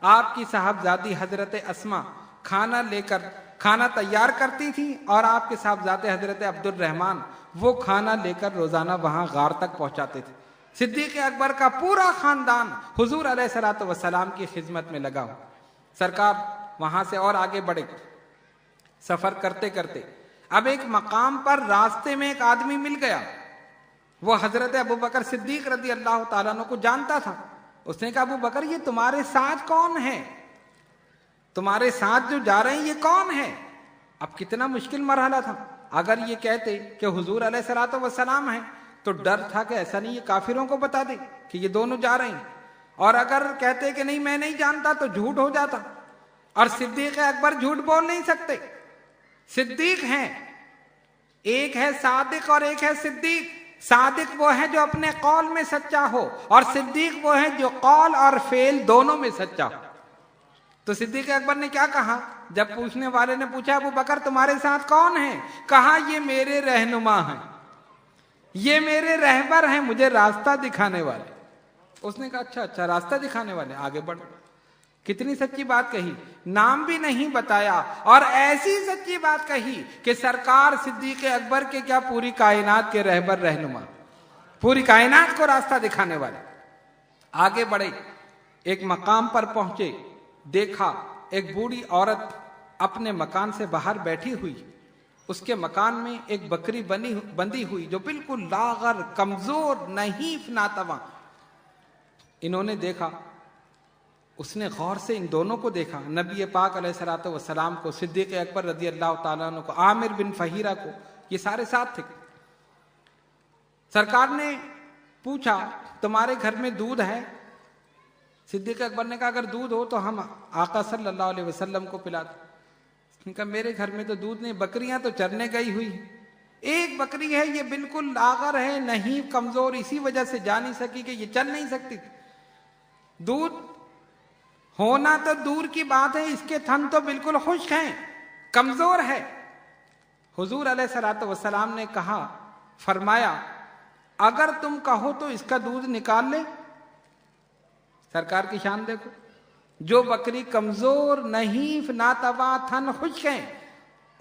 آپ کی صاحبزادی حضرت اسما کھانا تیار کرتی تھی, اور آپ کے صاحبزادے حضرت عبد الرحمن وہ کھانا لے کر روزانہ وہاں غار تک پہنچاتے تھے. صدیق اکبر کا پورا خاندان حضور علیہ الصلوۃ والسلام کی خدمت میں لگا ہو. سرکار وہاں سے اور آگے بڑھے. سفر کرتے کرتے اب ایک مقام پر راستے میں ایک آدمی مل گیا. وہ حضرت ابو بکر صدیق رضی اللہ تعالیٰ عنہ کو جانتا تھا. اس نے کہا ابو بکر یہ تمہارے ساتھ کون ہے, تمہارے ساتھ جو جا رہے ہیں یہ کون ہے. اب کتنا مشکل مرحلہ تھا. اگر یہ کہتے کہ حضور علیہ الصلوۃ والسلام ہیں تو ڈر تھا کہ ایسا نہیں یہ کافروں کو بتا دے کہ یہ دونوں جا رہے ہیں, اور اگر کہتے کہ نہیں میں نہیں جانتا تو جھوٹ ہو جاتا. اور صدیق اکبر جھوٹ بول نہیں سکتے. صدیق ہیں, ایک ہے صادق اور ایک ہے صدیق. صادق وہ ہے جو اپنے قول میں سچا ہو, اور صدیق وہ ہے جو قول اور فعل دونوں میں سچا ہو. تو صدیق اکبر نے کیا کہا جب پوچھنے والے نے پوچھا ابو بکر تمہارے ساتھ کون ہیں, کہا یہ میرے رہنما ہیں, یہ میرے رہبر ہیں, مجھے راستہ دکھانے والے. اس نے کہا اچھا راستہ دکھانے والے, آگے بڑھو. کتنی سچی بات کہی, نام بھی نہیں بتایا, اور ایسی سچی بات کہی کہ سرکار صدیق اکبر کے کیا پوری کائنات کے رہبر رہنما, پوری کائنات کو راستہ دکھانے والے. آگے بڑھے, ایک مقام پر پہنچے. دیکھا ایک بوڑھی عورت اپنے مکان سے باہر بیٹھی ہوئی. اس کے مکان میں ایک بکری بندھی ہوئی جو بالکل لاغر, کمزور, نحیف, ناتواں. انہوں نے دیکھا, اس نے غور سے ان دونوں کو دیکھا, نبی پاک علیہ الصلوۃ والسلام کو, صدیق اکبر رضی اللہ تعالیٰ عنہ کو, عامر بن فہیرہ کو, یہ سارے ساتھ تھے. سرکار نے پوچھا تمہارے گھر میں دودھ ہے؟ صدیق اکبر نے کہا اگر دودھ ہو تو ہم آقا صلی اللہ علیہ وسلم کو پلا دیں. اس نے کہا میرے گھر میں تو دودھ نہیں, بکریاں تو چرنے گئی ہوئی ہیں. ایک بکری ہے یہ بالکل لاغر ہے, نحیف, کمزور, اسی وجہ سے جا نہیں سکی کہ یہ چل نہیں سکتی. دودھ ہونا تو دور کی بات ہے, اس کے تھن تو بالکل خشک ہیں, کمزور ہے. حضور علیہ الصلوۃ والسلام نے کہا, فرمایا اگر تم کہو تو اس کا دودھ نکال لے. سرکار کی شان دیکھو, جو بکری کمزور, نحیف, ناتواں, تھن خشک ہیں,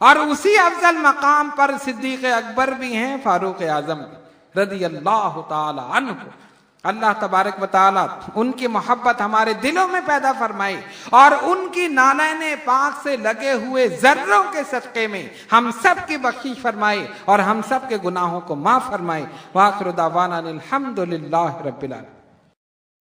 اور اسی افضل مقام پر صدیق اکبر بھی ہیں، فاروق اعظم رضی اللہ تعالی عنہ۔ اللہ تبارک و تعالیٰ ان کی محبت ہمارے دلوں میں پیدا فرمائے، اور ان کی نالین پاک سے لگے ہوئے ذروں کے صدقے میں ہم سب کی بخشش فرمائے اور ہم سب کے گناہوں کو معاف فرمائے۔ وآخر دعوانا الحمدللہ رب العالمین۔